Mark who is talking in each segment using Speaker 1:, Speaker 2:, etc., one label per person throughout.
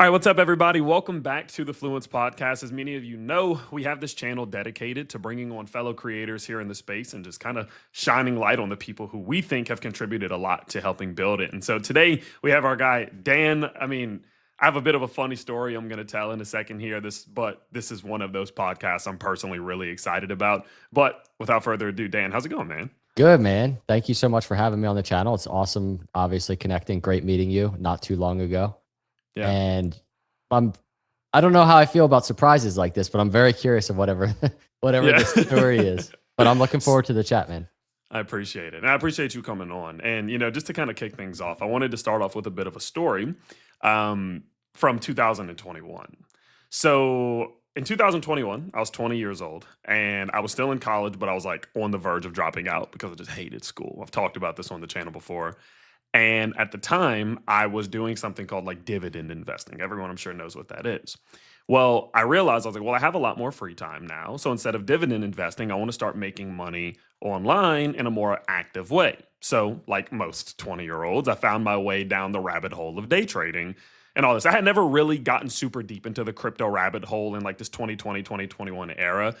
Speaker 1: All right, what's up, everybody? Welcome back to the Fluence Podcast. As many of you know, we have this channel dedicated to bringing on fellow creators here in the space and just kind of shining light on the people who we think have contributed a lot to helping build it. And so today we have our guy, Dan. I have a bit of a funny story I'm going to tell in a second here. But this is one of those podcasts I'm personally really excited about. But without further ado, Dan, how's it going, man?
Speaker 2: Good, man. Thank you so much for having me on the channel. It's awesome, obviously, connecting. Great meeting you not too long ago. Yeah. And I don't know how I feel about surprises like this, but I'm very curious of whatever the story is. But I'm looking forward to the chat, man.
Speaker 1: I appreciate it. And I appreciate you coming on. And, just to kind of kick things off, I wanted to start off with a bit of a story from 2021. So in 2021, I was 20 years old and I was still in college, but I was like on the verge of dropping out because I just hated school. I've talked about this on the channel before. And at the time, I was doing something called like dividend investing. Everyone, I'm sure, knows what that is. Well, I realized, I was like, well, I have a lot more free time now. So instead of dividend investing, I want to start making money online in a more active way. So like most 20-year-olds, I found my way down the rabbit hole of day trading and all this. I had never really gotten super deep into the crypto rabbit hole in like this 2020, 2021 era.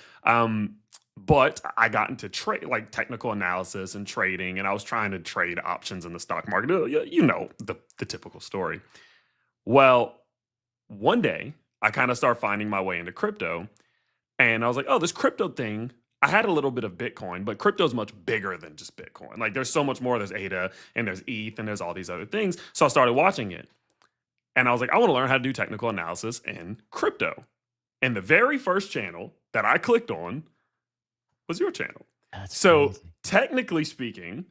Speaker 1: But I got into trade, like technical analysis and trading, and I was trying to trade options in the stock market. You know, the typical story. Well, one day I kind of started finding my way into crypto, and I was like, oh, this crypto thing, I had a little bit of Bitcoin, but crypto is much bigger than just Bitcoin. Like there's so much more. There's ADA and there's ETH and there's all these other things. So I started watching it, and I was like, I want to learn how to do technical analysis in crypto. And the very first channel that I clicked on was your channel.
Speaker 2: That's
Speaker 1: so
Speaker 2: crazy.
Speaker 1: Technically speaking,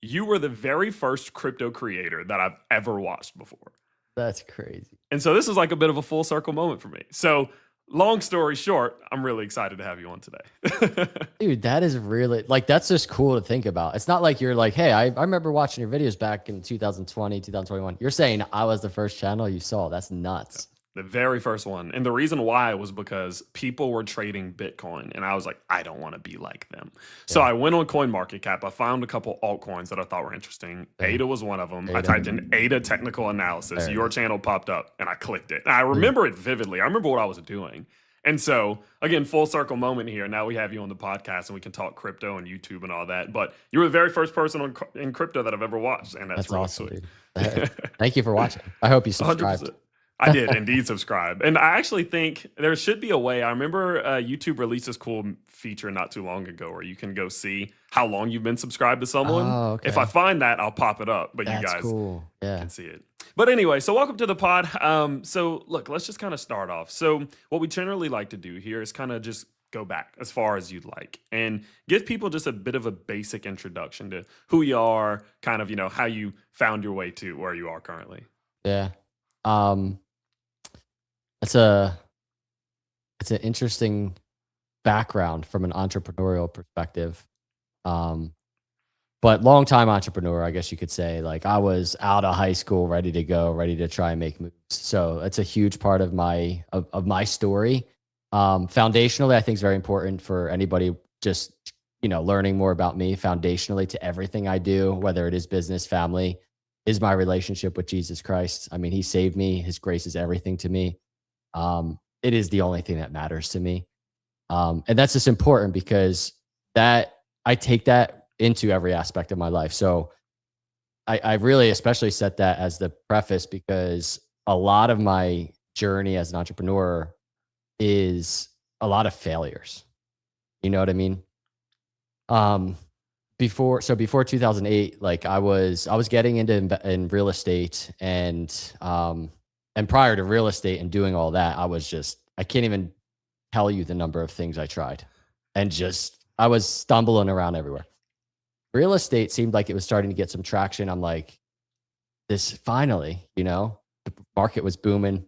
Speaker 1: you were the very first crypto creator that I've ever watched before.
Speaker 2: That's crazy.
Speaker 1: And so this is like a bit of a full circle moment for me. So long story short, I'm really excited to have you on today.
Speaker 2: Dude, that is really, like, that's just cool to think about. It's not like you're like, hey, I remember watching your videos back in 2020, 2021. You're saying I was the first channel you saw. That's nuts.
Speaker 1: The very first one. And the reason why was because people were trading Bitcoin. And I was like, I don't want to be like them. Yeah. So I went on CoinMarketCap. I found a couple altcoins that I thought were interesting. ADA was one of them. I typed in ADA technical analysis. Your channel popped up and I clicked it. And I remember it vividly. I remember what I was doing. And so, again, full circle moment here. Now we have you on the podcast and we can talk crypto and YouTube and all that. But you were the very first person in crypto that I've ever watched. And that's really
Speaker 2: awesome,
Speaker 1: sweet.
Speaker 2: Thank you for watching. I hope you subscribed.
Speaker 1: 100%. I did indeed subscribe. And I actually think there should be a way. I remember YouTube released this cool feature not too long ago where you can go see how long you've been subscribed to someone.
Speaker 2: Oh, okay.
Speaker 1: If I find that, I'll pop it up. But
Speaker 2: that's
Speaker 1: you guys
Speaker 2: cool.
Speaker 1: can see it. But anyway, so welcome to the pod. So look, let's just kind of start off. So what we generally like to do here is kind of just go back as far as you'd like and give people just a bit of a basic introduction to who you are, kind of, how you found your way to where you are currently.
Speaker 2: Yeah. It's an interesting background from an entrepreneurial perspective. But long-time entrepreneur, I guess you could say. Like I was out of high school, ready to go, ready to try and make moves. So it's a huge part of my story. Foundationally, I think is very important for anybody just, learning more about me. Foundationally to everything I do, whether it is business, family, is my relationship with Jesus Christ. I mean, he saved me. His grace is everything to me. It is the only thing that matters to me. And that's just important because that I take that into every aspect of my life. So I really especially set that as the preface because a lot of my journey as an entrepreneur is a lot of failures. You know what I mean? Before 2008, like I was getting into in real estate and prior to real estate and doing all that, I can't even tell you the number of things I tried and I was stumbling around everywhere. Real estate seemed like it was starting to get some traction. I'm like, this finally, the market was booming.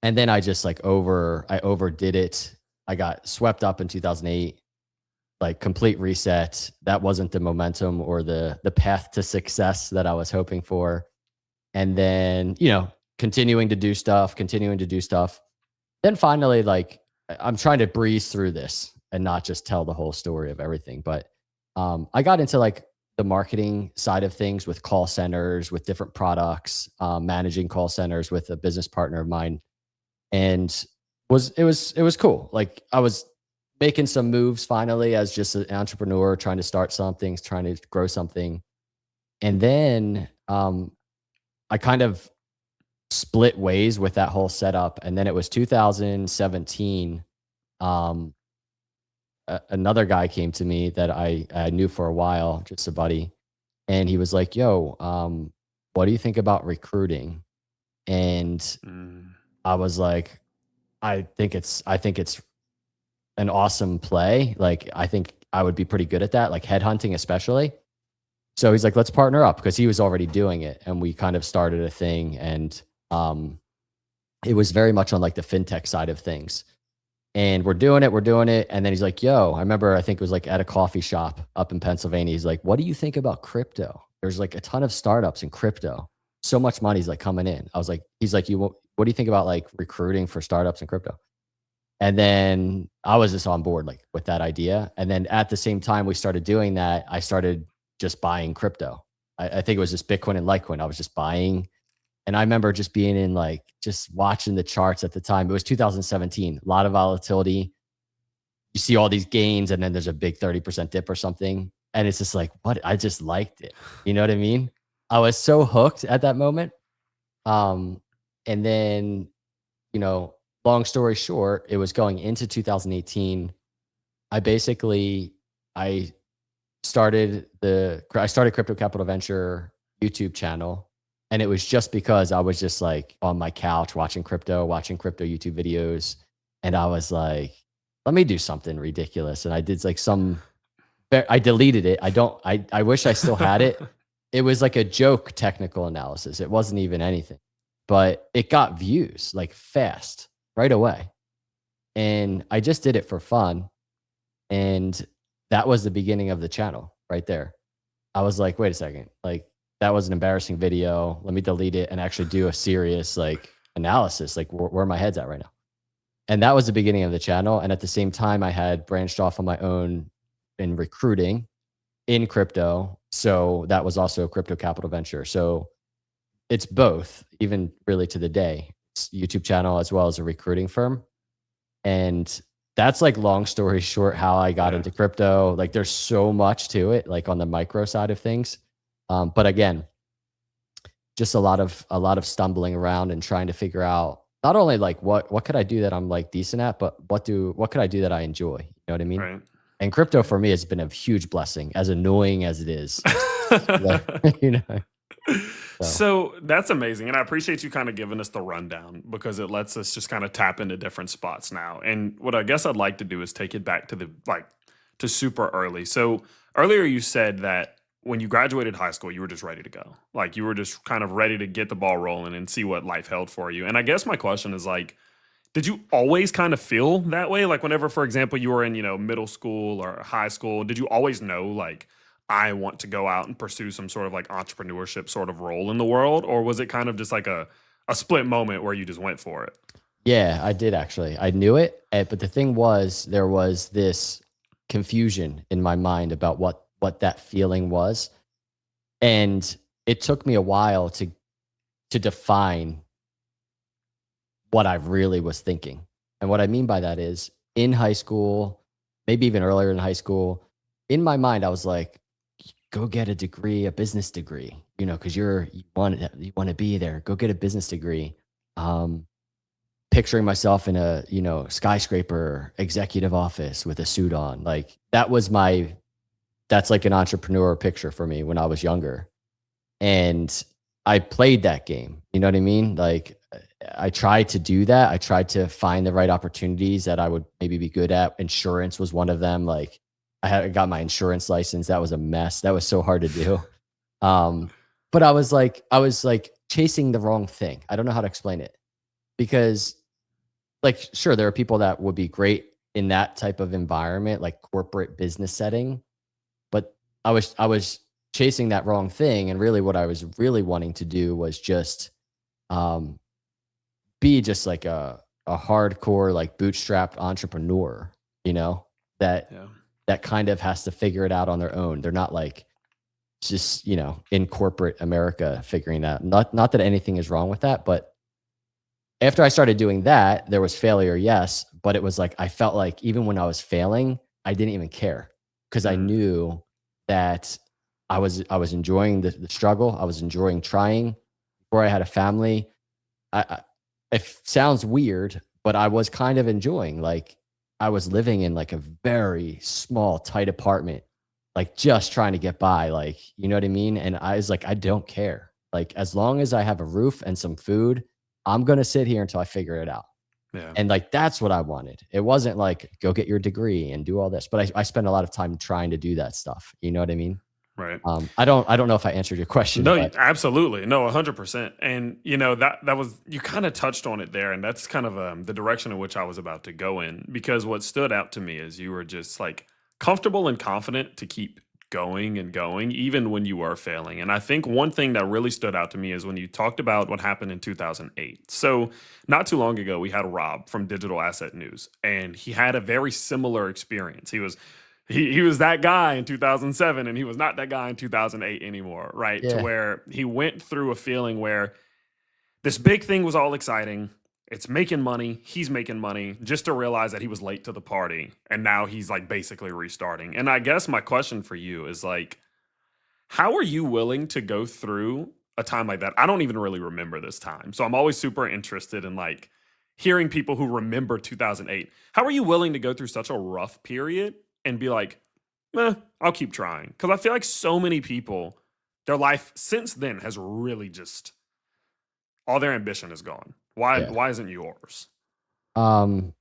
Speaker 2: And then I just I overdid it. I got swept up in 2008, like complete reset. That wasn't the momentum or the path to success that I was hoping for. And then, continuing to do stuff. Then finally, like I'm trying to breeze through this and not just tell the whole story of everything. But I got into like the marketing side of things with call centers, with different products, managing call centers with a business partner of mine, and it was cool. Like I was making some moves finally as just an entrepreneur, trying to start something, trying to grow something, and then I kind of split ways with that whole setup. And then it was 2017. Um, Another guy came to me that I knew for a while, just a buddy, and he was like, "Yo, what do you think about recruiting?" And
Speaker 1: Mm.
Speaker 2: I was like, I think it's an awesome play. Like, I think I would be pretty good at that, like headhunting especially." So he's like, "Let's partner up," because he was already doing it, and we kind of started a thing, and it was very much on like the fintech side of things. And we're doing it. And then he's like, "Yo," I remember, I think it was like at a coffee shop up in Pennsylvania. He's like, "What do you think about crypto? There's like a ton of startups in crypto. So much money's like coming in." I was like, he's like, what do you think about like recruiting for startups in crypto?" And then I was just on board like with that idea. And then at the same time we started doing that, I started just buying crypto. I think it was just Bitcoin and Litecoin. I was just buying. And I remember just being in like, just watching the charts at the time. It was 2017, a lot of volatility. You see all these gains and then there's a big 30% dip or something. And it's just like, what? I just liked it. You know what I mean? I was so hooked at that moment. And then, you know, long story short, it was going into 2018. I started Crypto Capital Venture YouTube channel. And it was just because I was just like on my couch watching crypto YouTube videos. And I was like, let me do something ridiculous. And I did like I deleted it. I wish I still had it. It was like a joke technical analysis. It wasn't even anything, but it got views like fast right away. And I just did it for fun. And that was the beginning of the channel right there. I was like, wait a second, like, that was an embarrassing video. Let me delete it and actually do a serious like analysis, like where my head's at right now. And that was the beginning of the channel. And at the same time, I had branched off on my own in recruiting in crypto. So that was also a Crypto Capital Venture. So it's both, even really to the day. It's YouTube channel as well as a recruiting firm. And that's like long story short, how I got into crypto. Like there's so much to it, like on the micro side of things. But again, just a lot of stumbling around and trying to figure out not only like what could I do that I'm like decent at, but what could I do that I enjoy? You know what I mean?
Speaker 1: Right.
Speaker 2: And crypto for me has been a huge blessing, as annoying as it is. You know.
Speaker 1: So that's amazing. And I appreciate you kind of giving us the rundown because it lets us just kind of tap into different spots now. And what I guess I'd like to do is take it back to to super early. So earlier you said that when you graduated high school, you were just ready to go. Like you were just kind of ready to get the ball rolling and see what life held for you. And I guess my question is like, did you always kind of feel that way? Like whenever, for example, you were in, middle school or high school, did you always know like, I want to go out and pursue some sort of like entrepreneurship sort of role in the world? Or was it kind of just like a split moment where you just went for it?
Speaker 2: Yeah, I did actually. I knew it. But the thing was, there was this confusion in my mind about what that feeling was. And it took me a while to define what I really was thinking. And what I mean by that is in high school, maybe even earlier in high school, in my mind, I was like, go get a degree, a business degree, because you want to be there. Go get a business degree. Picturing myself in a, skyscraper executive office with a suit on. Like that's like an entrepreneur picture for me when I was younger. And I played that game. You know what I mean? Like I tried to do that. I tried to find the right opportunities that I would maybe be good at. Insurance was one of them. Like I got my insurance license. That was a mess. That was so hard to do. But I was like chasing the wrong thing. I don't know how to explain it because like, sure, there are people that would be great in that type of environment, like corporate business setting. But I was chasing that wrong thing. And really what I was really wanting to do was just be just like a hardcore, like bootstrapped entrepreneur, that kind of has to figure it out on their own. They're not like just, in corporate America figuring that. Not that anything is wrong with that, but after I started doing that, there was failure, yes, but it was like I felt like even when I was failing, I didn't even care because I
Speaker 1: Mm,
Speaker 2: knew that I was enjoying the struggle. I was enjoying trying. Before I had a family, I it sounds weird, but I was kind of enjoying, like, I was living in, like, a very small, tight apartment, like, just trying to get by, like, you know what I mean? And I was like, "I don't care. Like, as long as I have a roof and some food, I'm gonna sit here until I figure it out."
Speaker 1: yeah.
Speaker 2: And, like, that's what I wanted. It wasn't like, "Go get your degree and do all this," but I spent a lot of time trying to do that stuff, you know what I mean?
Speaker 1: Right.
Speaker 2: I don't know if I answered your question,
Speaker 1: No,
Speaker 2: but
Speaker 1: absolutely. No, 100%. And that was, you kind of touched on it there, and that's kind of the direction in which I was about to go in, because what stood out to me is you were just like comfortable and confident to keep going and going even when you were failing. And I think one thing that really stood out to me is when you talked about what happened in 2008. So, not too long ago, we had Rob from Digital Asset News, and he had a very similar experience. He was that guy in 2007, and he was not that guy in 2008 anymore, right? To
Speaker 2: yeah,
Speaker 1: where he went through a feeling where this big thing was all exciting. It's making money. He's making money, just to realize that he was late to the party. And now he's like basically restarting. And I guess my question for you is like, how are you willing to go through a time like that? I don't even really remember this time. So I'm always super interested in like hearing people who remember 2008. How are you willing to go through such a rough period and be like, I'll keep trying? Because I feel like so many people, their life since then has really just, all their ambition is gone. Why
Speaker 2: yeah.
Speaker 1: why isn't yours?
Speaker 2: Um,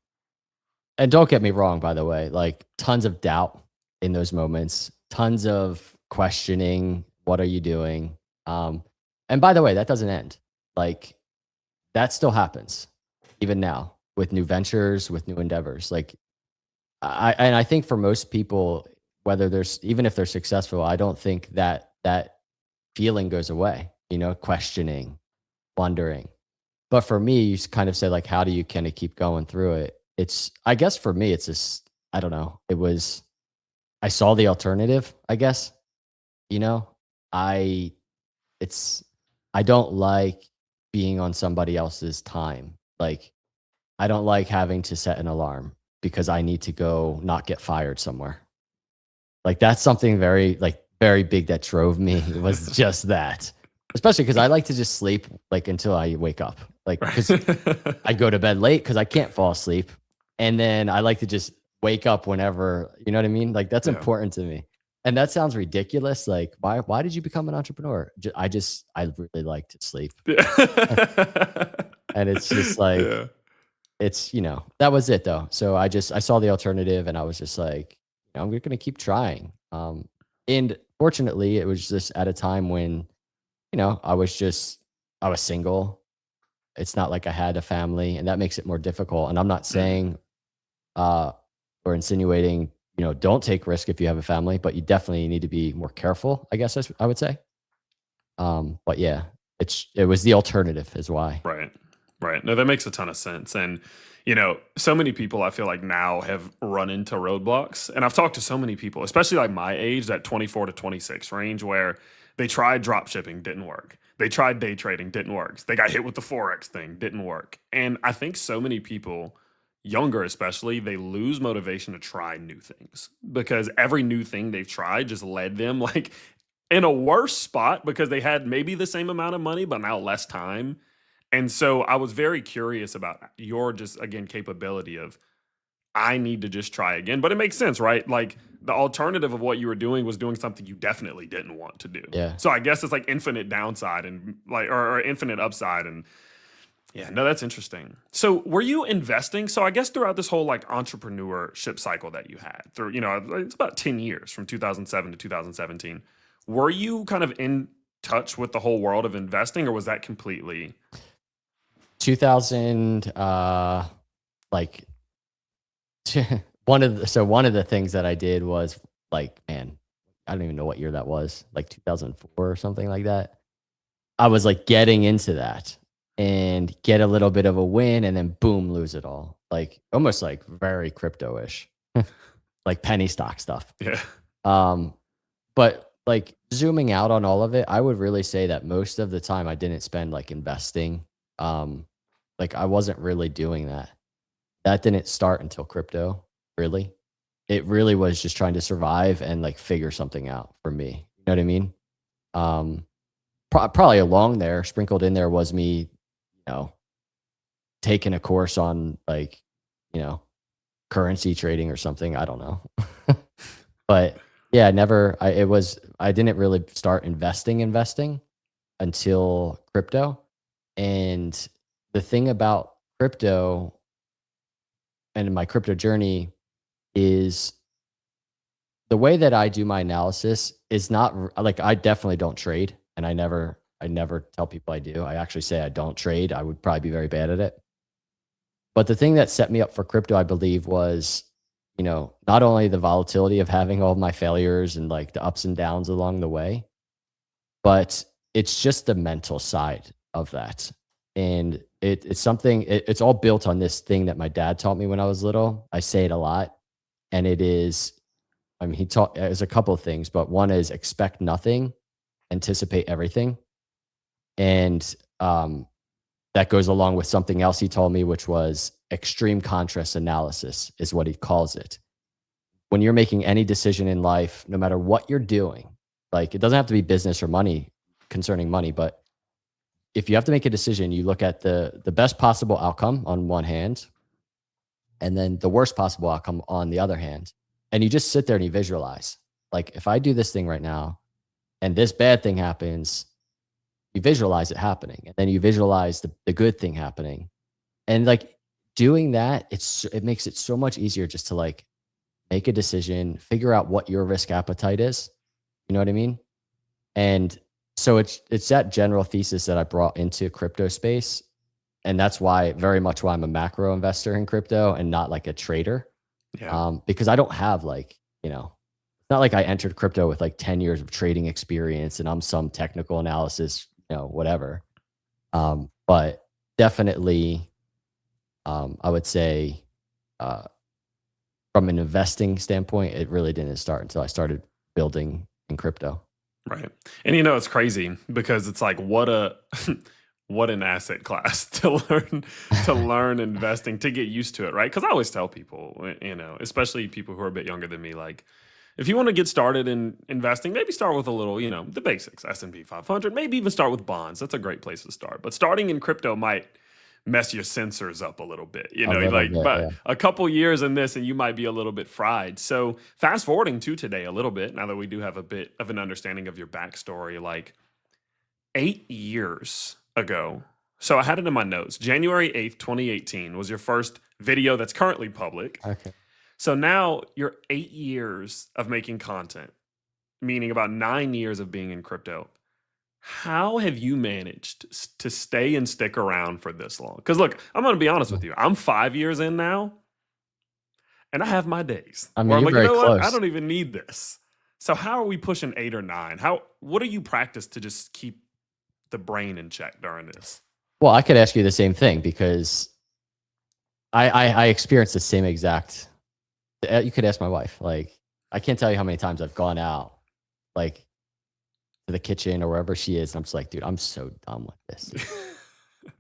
Speaker 2: and don't get me wrong, by the way, like, tons of doubt in those moments, tons of questioning, "What are you doing?" And by the way, that doesn't end. Like, that still happens even now with new ventures, with new endeavors. Like, I think for most people, whether there's even if they're successful, I don't think that that feeling goes away, questioning, wondering. But for me, you kind of say, like, how do you kind of keep going through it? I guess for me, it's just, I don't know. I saw the alternative, I guess, you know, I, it's, I don't like being on somebody else's time. Like, I don't like having to set an alarm because I need to go not get fired somewhere. Like, that's something very big that drove me. It was just that. Especially because I like to just sleep, like, until I wake up. Like, because
Speaker 1: Right.
Speaker 2: I go to bed late because I can't fall asleep, and then I like to just wake up whenever, you know what I mean? Like, that's
Speaker 1: Yeah.
Speaker 2: important to me. And that sounds ridiculous. Like, why did you become an entrepreneur? I really like to sleep, and it's just like,
Speaker 1: Yeah.
Speaker 2: that was it though. So I saw the alternative, and I was just like, I'm gonna keep trying. And fortunately, it was just at a time when, I was single. It's not like I had a family, and that makes it more difficult. And I'm not
Speaker 1: Mhm.
Speaker 2: saying uh, or insinuating, don't take risk if you have a family, but you definitely need to be more careful, I guess I would say. But yeah, it was the alternative is why.
Speaker 1: Right. Right. No, that makes a ton of sense. And, so many people I feel like now have run into roadblocks. And I've talked to so many people, especially like my age, that 24 to 26 range, where they tried drop shipping, didn't work. They tried day trading, didn't work. They got hit with the Forex thing, didn't work. And I think so many people, younger especially, they lose motivation to try new things because every new thing they've tried just led them like in a worse spot because they had maybe the same amount of money, but now less time. And so I was very curious about your just again capability of I need to just try again. But it makes sense, right? Like the alternative of what you were doing was doing something you definitely didn't want to do.
Speaker 2: Yeah.
Speaker 1: So I guess it's like infinite downside and like or infinite upside. And yeah, no, that's interesting. So were you investing? So I guess throughout this whole like entrepreneurship cycle that you had through, it's about 10 years from 2007 to 2017. Were you kind of in touch with the whole world of investing, or was that completely
Speaker 2: 2000, like, one of the things that I did was, like, man, I don't even know what year that was, like 2004 or something like that. I was like getting into that and get a little bit of a win and then boom, lose it all. Like, almost like very crypto-ish, like penny stock stuff.
Speaker 1: yeah.
Speaker 2: Um, but like zooming out on all of it, I would really say that most of the time I didn't spend like investing. Like I wasn't really doing that. That didn't start until crypto, really. It really was just trying to survive and like figure something out for me. You know what I mean? Um, Probably along there, sprinkled in there was me, taking a course on like, you know, currency trading or something. I don't know. But yeah, I didn't really start investing until crypto. And the thing about crypto and my crypto journey is the way that I do my analysis is not like I definitely don't trade, and I never tell people I do. I actually say I don't trade. I would probably be very bad at it. But the thing that set me up for crypto, I believe, was, not only the volatility of having all of my failures and like the ups and downs along the way, but it's just the mental side of that. And it's something, it's all built on this thing that my dad taught me when I was little. I say it a lot. And it is, I mean, he taught, there's a couple of things, but one is expect nothing, anticipate everything. And that goes along with something else he told me, which was extreme contrast analysis, is what he calls it. When you're making any decision in life, no matter what you're doing, like it doesn't have to be business or money concerning money, but if you have to make a decision, you look at the best possible outcome on one hand, and then the worst possible outcome on the other hand. And you just sit there and you visualize, like, if I do this thing right now and this bad thing happens, you visualize it happening, and then you visualize the good thing happening. And like doing that, it makes it so much easier just to like make a decision, figure out what your risk appetite is. You know what I mean? And so it's that general thesis that I brought into crypto space. And that's very much why I'm a macro investor in crypto and not like a trader.
Speaker 1: Yeah.
Speaker 2: Because I don't have like, it's not like I entered crypto with like 10 years of trading experience and I'm some technical analysis, whatever. But definitely, I would say, from an investing standpoint, it really didn't start until I started building in crypto.
Speaker 1: Right. And it's crazy because it's like what an asset class to learn investing, to get used to it, right? Because I always tell people, especially people who are a bit younger than me, like if you want to get started in investing, maybe start with a little, the basics, S&P 500, maybe even start with bonds. That's a great place to start. But starting in crypto might mess your sensors up a little bit, but
Speaker 2: yeah.
Speaker 1: a couple years in this and you might be a little bit fried. So fast forwarding to today a little bit, now that we do have a bit of an understanding of your backstory, like 8 years ago. So I had it in my notes. January 8th, 2018 was your first video that's currently public.
Speaker 2: Okay.
Speaker 1: So now you're 8 years of making content, meaning about 9 years of being in crypto. How have you managed to stay and stick around for this long? Because look, I'm going to be honest with you. I'm 5 years in now, and I have my days
Speaker 2: I mean,
Speaker 1: where I'm
Speaker 2: you're
Speaker 1: like,
Speaker 2: very
Speaker 1: what? I
Speaker 2: close.
Speaker 1: don't even need this. So how are we pushing 8 or 9? What do you practice to just keep the brain in check during this?
Speaker 2: Well, I could ask you the same thing because I experienced the same exact. You could ask my wife. Like, I can't tell you how many times I've gone out, like, to the kitchen or wherever she is, and I'm just like, dude, I'm so done with this.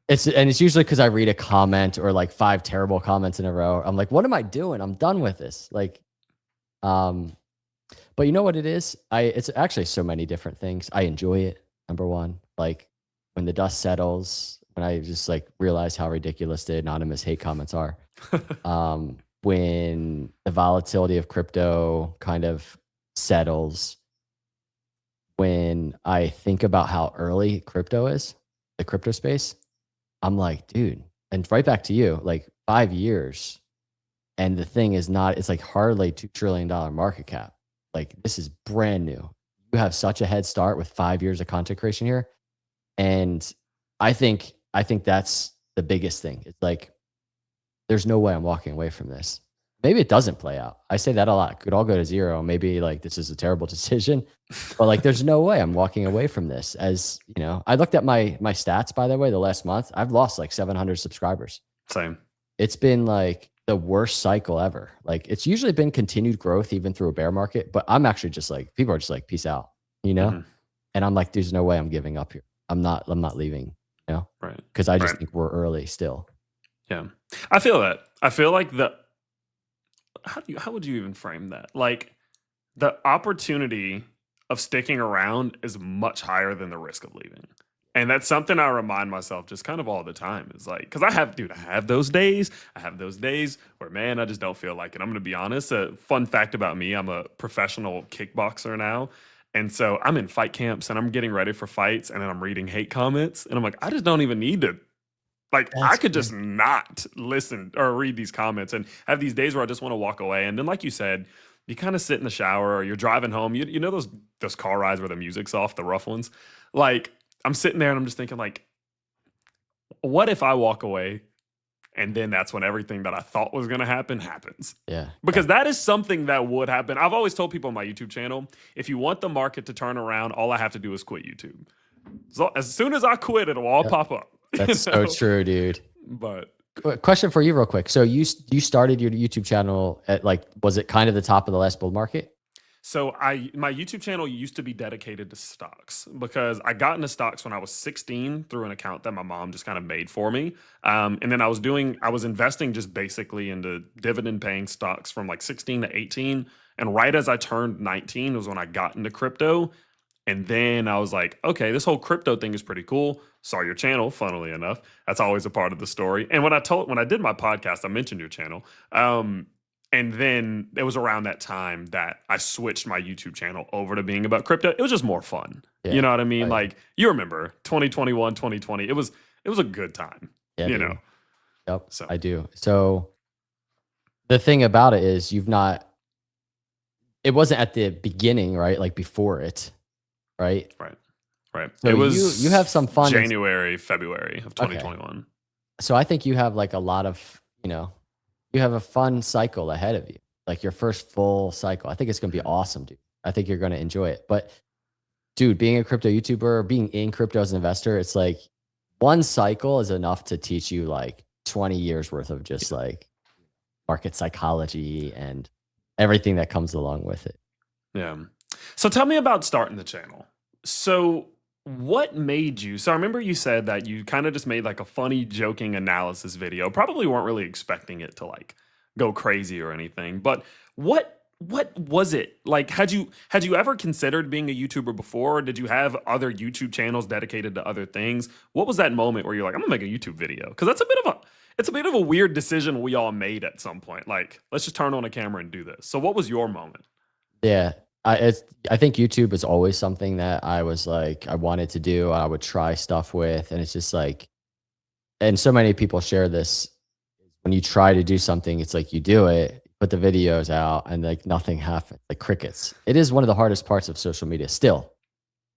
Speaker 2: It's usually because I read a comment or like 5 terrible comments in a row. I'm like, what am I doing? I'm done with this. Like, but you know what it is? It's actually so many different things. I enjoy it. Number one, like when the dust settles, when I just like realize how ridiculous the anonymous hate comments are. When the volatility of crypto kind of settles, when I think about how early crypto is, the crypto space, I'm like, dude, and right back to you, like 5 years. And the thing is it's like hardly $2 trillion market cap. Like this is brand new. You have such a head start with 5 years of content creation here. And I think that's the biggest thing. It's like, there's no way I'm walking away from this. Maybe it doesn't play out. I say that a lot. Could all go to zero. Maybe like this is a terrible decision, but like there's no way I'm walking away from this. As I looked at my stats, by the way, the last month, I've lost like 700 subscribers.
Speaker 1: Same.
Speaker 2: It's been like the worst cycle ever. Like it's usually been continued growth even through a bear market, but I'm actually just like, people are just like, peace out. you know?
Speaker 1: Hmm.
Speaker 2: And I'm like, there's no way I'm giving up here. I'm not leaving,
Speaker 1: Right.
Speaker 2: because I just
Speaker 1: Right.
Speaker 2: think we're early still.
Speaker 1: Yeah. I feel that. I feel like how would you even frame that? Like the opportunity of sticking around is much higher than the risk of leaving. And that's something I remind myself just kind of all the time. Is like, because I have those days. I have those days where, man, I just don't feel like it. I'm going to be honest. A fun fact about me, I'm a professional kickboxer now. And so I'm in fight camps and I'm getting ready for fights. And then I'm reading hate comments. And I'm like, I just don't even need to. Like, I
Speaker 2: That's
Speaker 1: could
Speaker 2: great.
Speaker 1: just not listen or read these comments and have these days where I just want to walk away. And then, like you said, you kind of sit in the shower or you're driving home. You know those car rides where the music's off, the rough ones. Like, I'm sitting there and I'm just thinking, like, what if I walk away and then that's when everything that I thought was going to happen happens?
Speaker 2: Yeah.
Speaker 1: Because that is something that would happen. I've always told people on my YouTube channel, if you want the market to turn around, all I have to do is quit YouTube. So as soon as I quit, it'll all
Speaker 2: Yep.
Speaker 1: pop up.
Speaker 2: That's so true, dude.
Speaker 1: But
Speaker 2: Question for you real quick. So you started your YouTube channel at, like, was it kind of the top of the last bull market?
Speaker 1: so my YouTube channel used to be dedicated to stocks because I got into stocks when I was 16 through an account that my mom just kind of made for me. And then I was investing just basically into dividend paying stocks from like 16 to 18. And right as I turned 19 was when I got into crypto. And then I was like, okay, this whole crypto thing is pretty cool. Saw your channel, funnily enough. That's always a part of the story. And when I did my podcast, I mentioned your channel. And then it was around that time that I switched my YouTube channel over to being about crypto. It was just more fun. You
Speaker 2: Yeah.
Speaker 1: know what I mean?
Speaker 2: Oh, yeah.
Speaker 1: Like, you remember 2021, 2020. It was a good time.
Speaker 2: Yeah,
Speaker 1: You
Speaker 2: dude.
Speaker 1: know.
Speaker 2: Yep,
Speaker 1: So
Speaker 2: I do. So the thing about it is it wasn't at the beginning, right? Like before it, right?
Speaker 1: right.
Speaker 2: So
Speaker 1: It was
Speaker 2: you have some fun.
Speaker 1: January, February of
Speaker 2: Okay.
Speaker 1: 2021.
Speaker 2: So I think you have like a lot of, you have a fun cycle ahead of you. Like your first full cycle. I think it's going to be awesome, dude. I think you're going to enjoy it. But dude, being a crypto YouTuber, being in crypto as an investor, it's like one cycle is enough to teach you like 20 years worth of just like market psychology and everything that comes along with it.
Speaker 1: Yeah. So tell me about starting the channel. So what made you? So I remember you said that you kind of just made like a funny joking analysis video. Probably weren't really expecting it to like go crazy or anything. But what was it? Like had you ever considered being a YouTuber before? Or did you have other YouTube channels dedicated to other things? What was that moment where you're like, I'm going to make a YouTube video? Cuz it's a bit of a weird decision we all made at some point. Like, let's just turn on a camera and do this. So what was your moment?
Speaker 2: Yeah. I think YouTube was always something that I was like, I wanted to do, I would try stuff with. And it's just like, and so many people share this. When you try to do something, it's like you do it, put the videos out, and like nothing happens, like crickets. It is one of the hardest parts of social media still.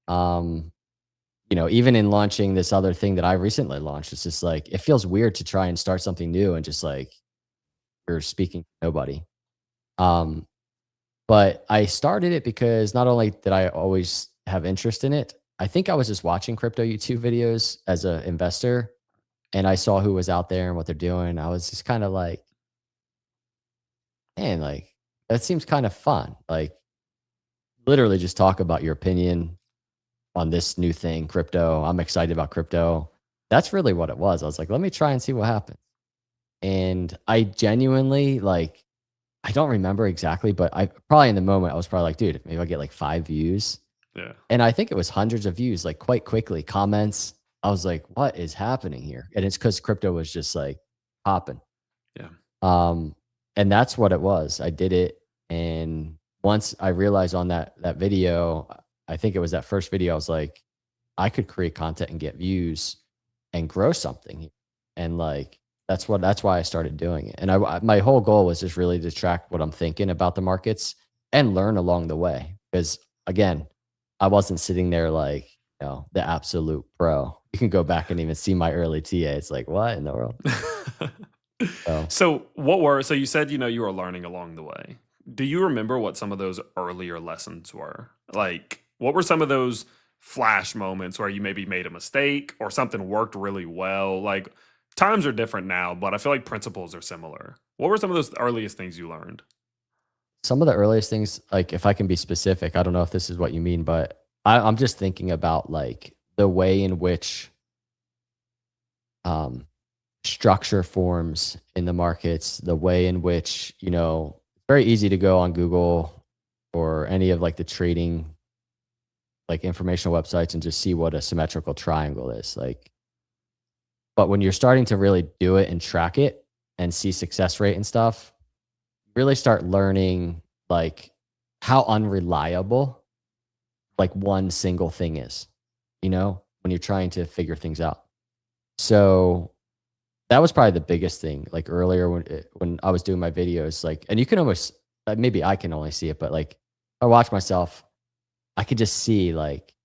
Speaker 2: Even in launching this other thing that I recently launched, it's just like, it feels weird to try and start something new and just like you're speaking to nobody. But I started it because not only did I always have interest in it, I think I was just watching crypto YouTube videos as an investor, and I saw who was out there and what they're doing. I was just kind of like, man, like that seems kind of fun. Like literally just talk about your opinion on this new thing, crypto. I'm excited about crypto. That's really what it was. I was like, let me try and see what happens. And I genuinely like, I don't remember exactly, but I probably in the moment I was probably like, dude, maybe I'll get like 5 views.
Speaker 1: Yeah.
Speaker 2: And I think it was hundreds of views, like quite quickly. Comments. I was like, what is happening here? And it's because crypto was just like popping.
Speaker 1: Yeah.
Speaker 2: And that's what it was. I did it. And once I realized on that video, I think it was that first video, I was like, I could create content and get views and grow something here. And like, that's why I started doing it. And my whole goal was just really to track what I'm thinking about the markets and learn along the way. Because again, I wasn't sitting there like, the absolute pro. You can go back and even see my early TA. It's like, what in the world?
Speaker 1: So you said, you were learning along the way. Do you remember what some of those earlier lessons were? Like, what were some of those flash moments where you maybe made a mistake or something worked really well? Like, times are different now, but I feel like principles are similar. What were some of those earliest things you learned?
Speaker 2: Some of the earliest things, like if I can be specific, I don't know if this is what you mean, but I'm just thinking about like the way in which structure forms in the markets, the way in which, you know, it's very easy to go on Google or any of like the trading, like informational websites and just see what a symmetrical triangle is like. But when you're starting to really do it and track it and see success rate and stuff, really start learning like how unreliable like one single thing is, you know, when you're trying to figure things out. So that was probably the biggest thing. Like earlier when I was doing my videos, like, and you can almost, maybe I can only see it, but like I watch myself, I could just see like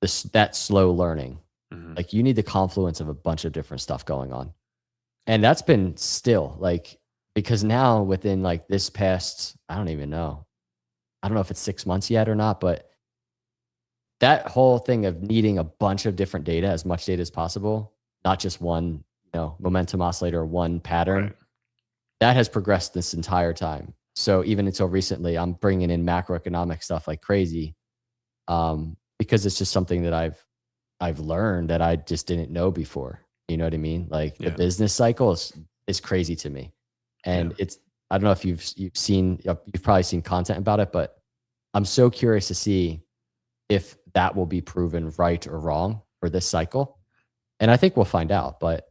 Speaker 2: this, that slow learning. Like you need the confluence of a bunch of different stuff going on. And that's been still like, because now within like this past, I don't even know. I don't know if it's 6 months yet or not, but that whole thing of needing a bunch of different data, as much data as possible, not just one, you know, momentum oscillator, one pattern,
Speaker 1: Right.
Speaker 2: that has progressed this entire time. So even until recently, I'm bringing in macroeconomic stuff like crazy, because it's just something that I've learned that I just didn't know before. You know what I mean? Like the business cycle is crazy to me, and it's, I don't know if you've probably seen content about it, but I'm so curious to see if that will be proven right or wrong for this cycle. And I think we'll find out, but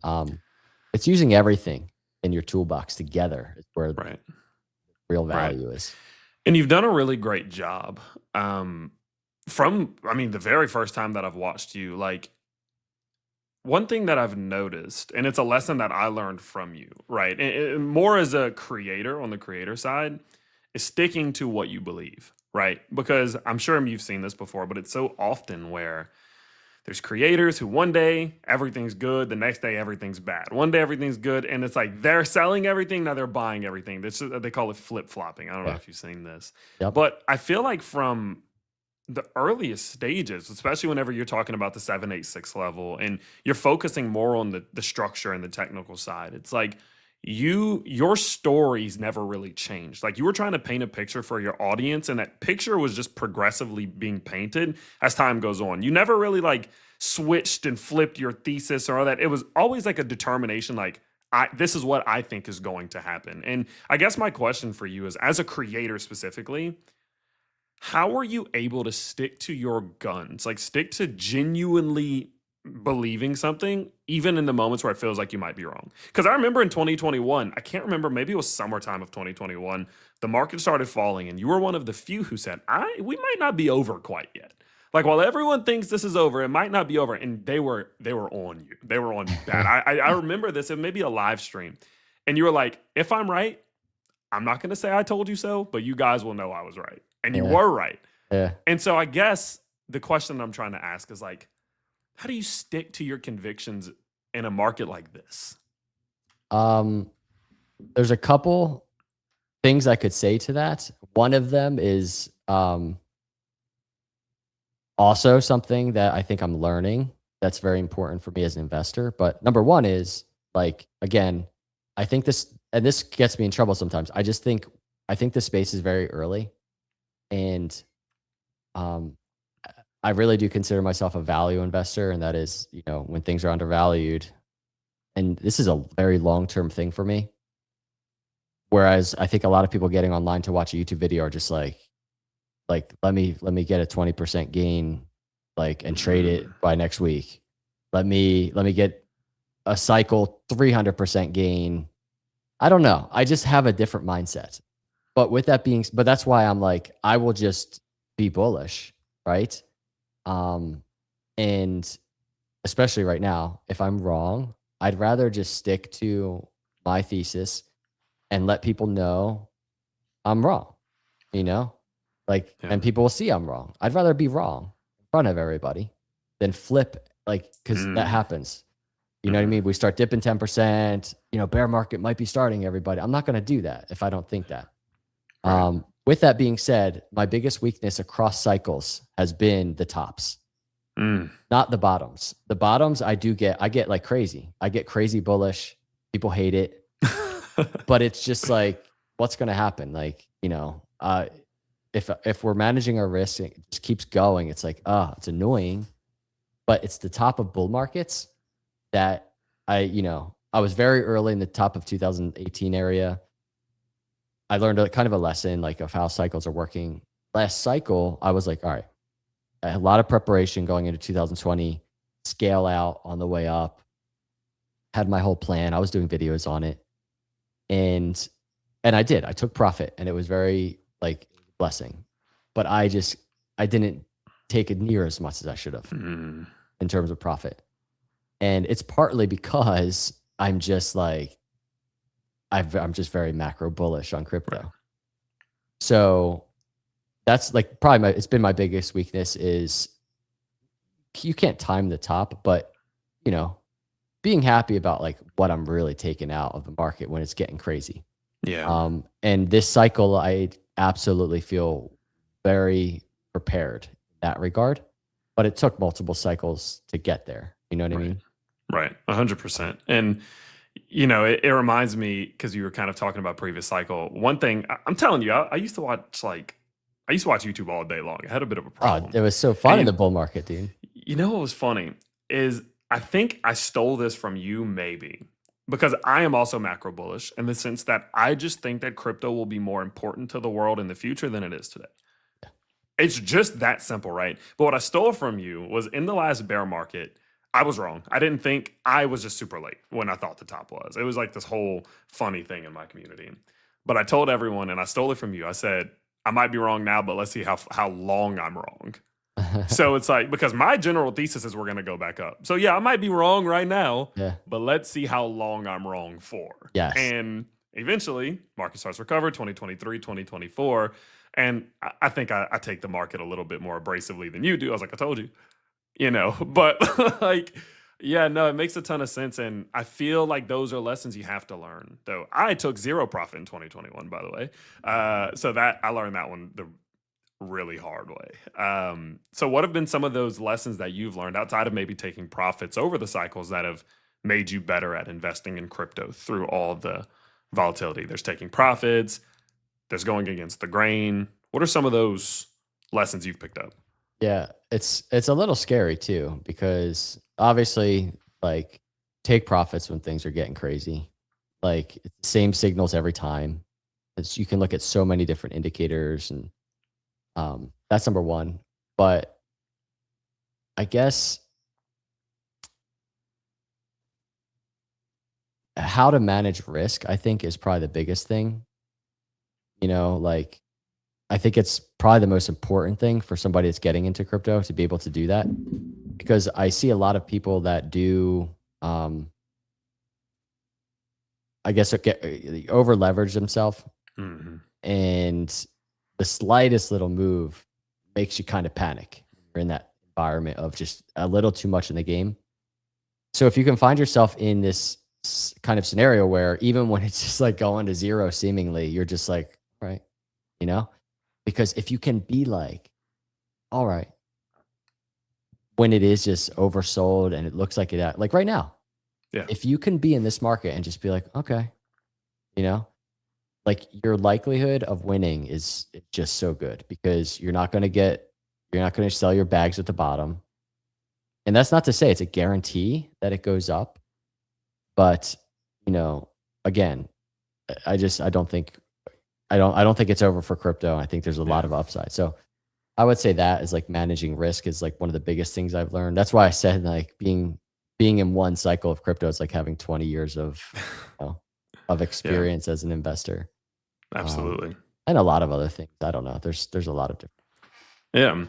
Speaker 2: it's using everything in your toolbox together is where
Speaker 1: Right.
Speaker 2: real value is.
Speaker 1: And you've done a really great job. From, I mean, the very first time that I've watched you, like one thing that I've noticed, and it's a lesson that I learned from you, right? And more as a creator on the creator side, is sticking to what you believe, right? Because I'm sure you've seen this before, but it's so often where there's creators who one day everything's good, the next day everything's bad. One day everything's good, and it's like they're selling everything, now they're buying everything. They call it flip-flopping. I don't know if you've seen this.
Speaker 2: Yep.
Speaker 1: But I feel like from the earliest stages, especially whenever you're talking about the 786 level and you're focusing more on the structure and the technical side, it's like your stories never really changed. Like you were trying to paint a picture for your audience, and that picture was just progressively being painted as time goes on. You never really like switched and flipped your thesis or all that. It was always like a determination, like this is what I think is going to happen. And I guess my question for you is, as a creator specifically, how are you able to stick to your guns? Like stick to genuinely believing something, even in the moments where it feels like you might be wrong. Because I remember in 2021, I can't remember, maybe it was summertime of 2021, the market started falling, and you were one of the few who said, we might not be over quite yet. Like while everyone thinks this is over, it might not be over. And they were on you. They were on you bad. I remember this. It may be a live stream. And you were like, if I'm right, I'm not going to say I told you so, but you guys will know I was right. And you were right.
Speaker 2: Yeah.
Speaker 1: And so I guess the question I'm trying to ask is like, how do you stick to your convictions in a market like this?
Speaker 2: There's a couple things I could say to that. One of them is also something that I think I'm learning that's very important for me as an investor. But number one is like, again, I think this, and this gets me in trouble sometimes. I think the space is very early, and I really do consider myself a value investor, and that is, you know, when things are undervalued. And this is a very long-term thing for me. Whereas I think a lot of people getting online to watch a YouTube video are just like let me get a 20% gain, like, and trade it by next week. Let me get a cycle 300% gain. I don't know. I just have a different mindset. But with that being, but that's why I'm like, I will just be bullish, right? And especially right now, if I'm wrong, I'd rather just stick to my thesis and let people know I'm wrong, you know, like, and people will see I'm wrong. I'd rather be wrong in front of everybody than flip, like, because that happens. You know what I mean? We start dipping 10%, you know, bear market might be starting, everybody. I'm not going to do that if I don't think that. Right. With that being said, my biggest weakness across cycles has been the tops, not the bottoms. The bottoms I get like crazy. I get crazy bullish. People hate it, but it's just like, what's going to happen? Like, you know, if we're managing our risk and it just keeps going, it's like, it's annoying, but it's the top of bull markets that I was very early in the top of 2018 area. I learned a kind of a lesson like of how cycles are working. Last cycle, I was like, all right, a lot of preparation going into 2020, scale out on the way up, had my whole plan. I was doing videos on it. And I took profit, and it was very like blessing, but I didn't take it near as much as I should have in terms of profit. And it's partly because I'm just like, I'm just very macro bullish on crypto.
Speaker 1: Right.
Speaker 2: So that's like probably it's been my biggest weakness is you can't time the top, but being happy about like what I'm really taking out of the market when it's getting crazy.
Speaker 1: Yeah.
Speaker 2: And this cycle, I absolutely feel very prepared in that regard, but it took multiple cycles to get there. You know what I mean?
Speaker 1: Right. 100%. And, it reminds me, because you were kind of talking about previous cycle. One thing I'm telling you, I used to watch YouTube all day long. I had a bit of a problem.
Speaker 2: It was so fun in the bull market, dude.
Speaker 1: You know what was funny is I think I stole this from you, maybe, because I am also macro bullish in the sense that I just think that crypto will be more important to the world in the future than it is today. Yeah. It's just that simple, right? But what I stole from you was in the last bear market, I was wrong. I didn't think I was just super late when I thought the top was. It was like this whole funny thing in my community. But I told everyone, and I stole it from you. I said, I might be wrong now, but let's see how long I'm wrong. So it's like, because my general thesis is we're going to go back up. So yeah, I might be wrong right now, but let's see how long I'm wrong for.
Speaker 2: Yes.
Speaker 1: And eventually, market starts to recover, 2023, 2024. And I think I take the market a little bit more abrasively than you do. I was like, I told you, but like, yeah, no, it makes a ton of sense. And I feel like those are lessons you have to learn. Though I took zero profit in 2021, by the way. So that I learned that one the really hard way. So what have been some of those lessons that you've learned outside of maybe taking profits over the cycles that have made you better at investing in crypto through all the volatility? There's taking profits, there's going against the grain. What are some of those lessons you've picked up?
Speaker 2: Yeah, it's a little scary too, because obviously like take profits when things are getting crazy. Like it's the same signals every time. You can look at so many different indicators, and that's number one. But I guess how to manage risk, I think, is probably the biggest thing. Like I think it's probably the most important thing for somebody that's getting into crypto to be able to do that, because I see a lot of people that do, I guess, over leverage themselves, and the slightest little move makes you kind of panic. You're in that environment of just a little too much in the game. So if you can find yourself in this kind of scenario where even when it's just like going to zero, seemingly, you're just like, right, because if you can be like, all right, when it is just oversold and it looks like it, like right now, if you can be in this market and just be like, okay, like your likelihood of winning is just so good, because you're not going to sell your bags at the bottom. And that's not to say it's a guarantee that it goes up, but again, I don't think it's over for crypto. I think there's a lot of upside. So I would say that is like managing risk is like one of the biggest things I've learned. That's why I said like being in one cycle of crypto is like having 20 years of of experience as an investor.
Speaker 1: Absolutely.
Speaker 2: And a lot of other things. I don't know. There's a lot of different.
Speaker 1: Yeah.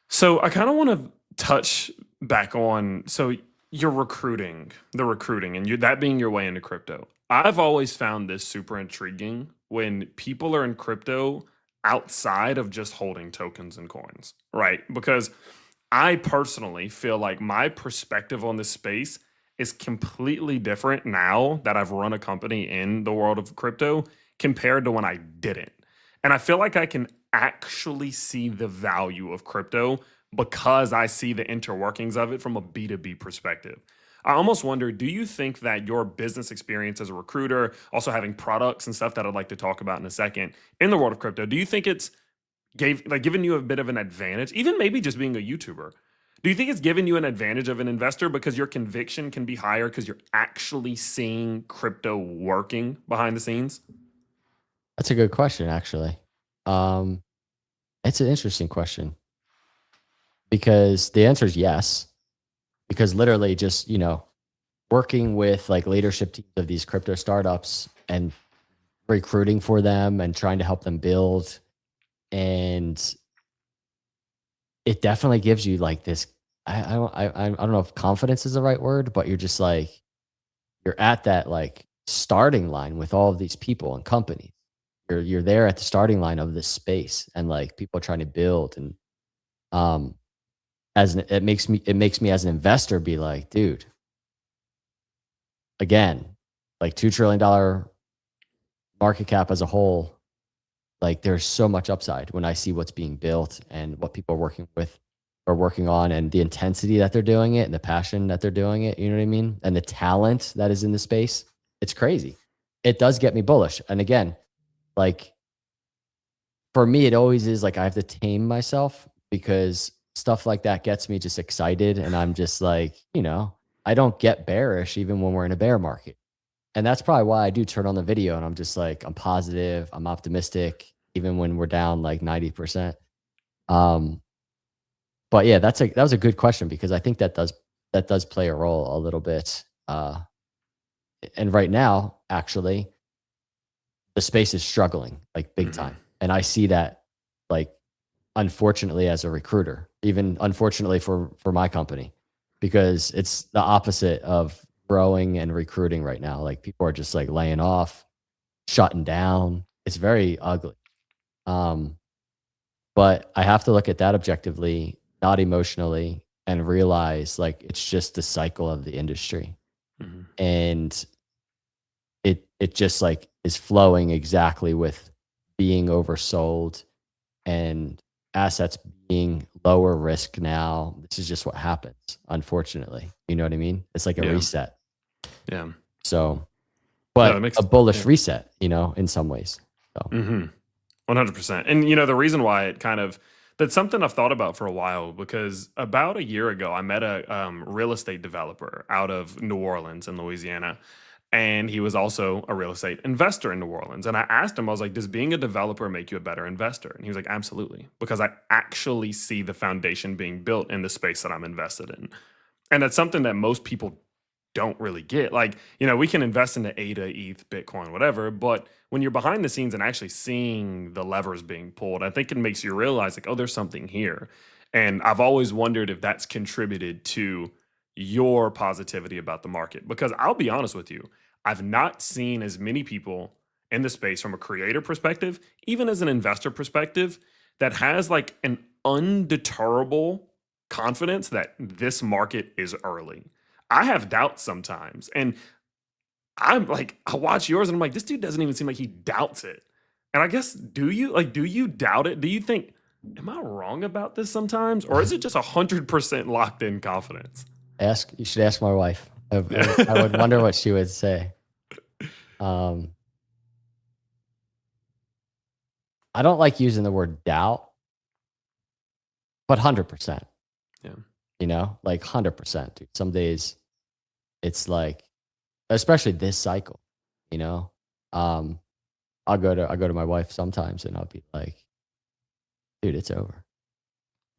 Speaker 1: So I kind of want to touch back on, so you're recruiting, and that being your way into crypto. I've always found this super intriguing when people are in crypto outside of just holding tokens and coins, right? Because I personally feel like my perspective on this space is completely different now that I've run a company in the world of crypto compared to when I didn't. And I feel like I can actually see the value of crypto because I see the interworkings of it from a B2B perspective. I almost wonder, do you think that your business experience as a recruiter, also having products and stuff that I'd like to talk about in a second in the world of crypto, do you think it's given you a bit of an advantage, even maybe just being a YouTuber? Do you think it's given you an advantage of an investor because your conviction can be higher because you're actually seeing crypto working behind the scenes?
Speaker 2: That's a good question, actually. Um, it's an interesting question because the answer is yes. Because literally, just working with like leadership teams of these crypto startups and recruiting for them and trying to help them build, and it definitely gives you like this. I don't know if confidence is the right word, but you're just like you're at that like starting line with all of these people and companies. You're there at the starting line of this space, and like people are trying to build, and um it makes me as an investor be like, dude, again, like $2 trillion market cap as a whole, like there's so much upside when I see what's being built and what people are working with or working on, and the intensity that they're doing it and the passion that they're doing it, you know what I mean? And the talent that is in the space. It's crazy. It does get me bullish. And again, like for me, it always is like I have to tame myself because stuff like that gets me just excited. And I'm just like, I don't get bearish even when we're in a bear market. And that's probably why I do turn on the video and I'm just like, I'm positive, I'm optimistic, even when we're down like 90%. But yeah, that was a good question because I think that does play a role a little bit. And right now, actually, the space is struggling like big time. And I see that like unfortunately as a recruiter, even unfortunately for my company, because it's the opposite of growing and recruiting right now. Like people are just like laying off, shutting down. It's very ugly. But I have to look at that objectively, not emotionally, and realize like it's just the cycle of the industry. And it just like is flowing exactly with being oversold and assets being lower risk now. This is just what happens, unfortunately. You know what I mean? It's like a reset.
Speaker 1: Yeah.
Speaker 2: So, but a bullish reset, in some ways. So.
Speaker 1: 100%. And, the reason why that's something I've thought about for a while, because about a year ago, I met a real estate developer out of New Orleans in Louisiana. And he was also a real estate investor in New Orleans. And I asked him, I was like, does being a developer make you a better investor? And he was like, absolutely, because I actually see the foundation being built in the space that I'm invested in. And that's something that most people don't really get. Like, we can invest into ADA, ETH, Bitcoin, whatever, but when you're behind the scenes and actually seeing the levers being pulled, I think it makes you realize like, oh, there's something here. And I've always wondered if that's contributed to your positivity about the market, because I'll be honest with you, I've not seen as many people in the space from a creator perspective, even as an investor perspective, that has like an undeterrable confidence that this market is early. I have doubts sometimes. And I'm like, I watch yours and I'm like, this dude doesn't even seem like he doubts it. And I guess, do you doubt it? Do you think, am I wrong about this sometimes? Or is it just 100% locked in confidence?
Speaker 2: You should ask my wife. I would wonder what she would say. I don't like using the word doubt, but 100%.
Speaker 1: Yeah.
Speaker 2: Like 100%, dude. Some days it's like, especially this cycle, I'll go to my wife sometimes and I'll be like, dude, it's over.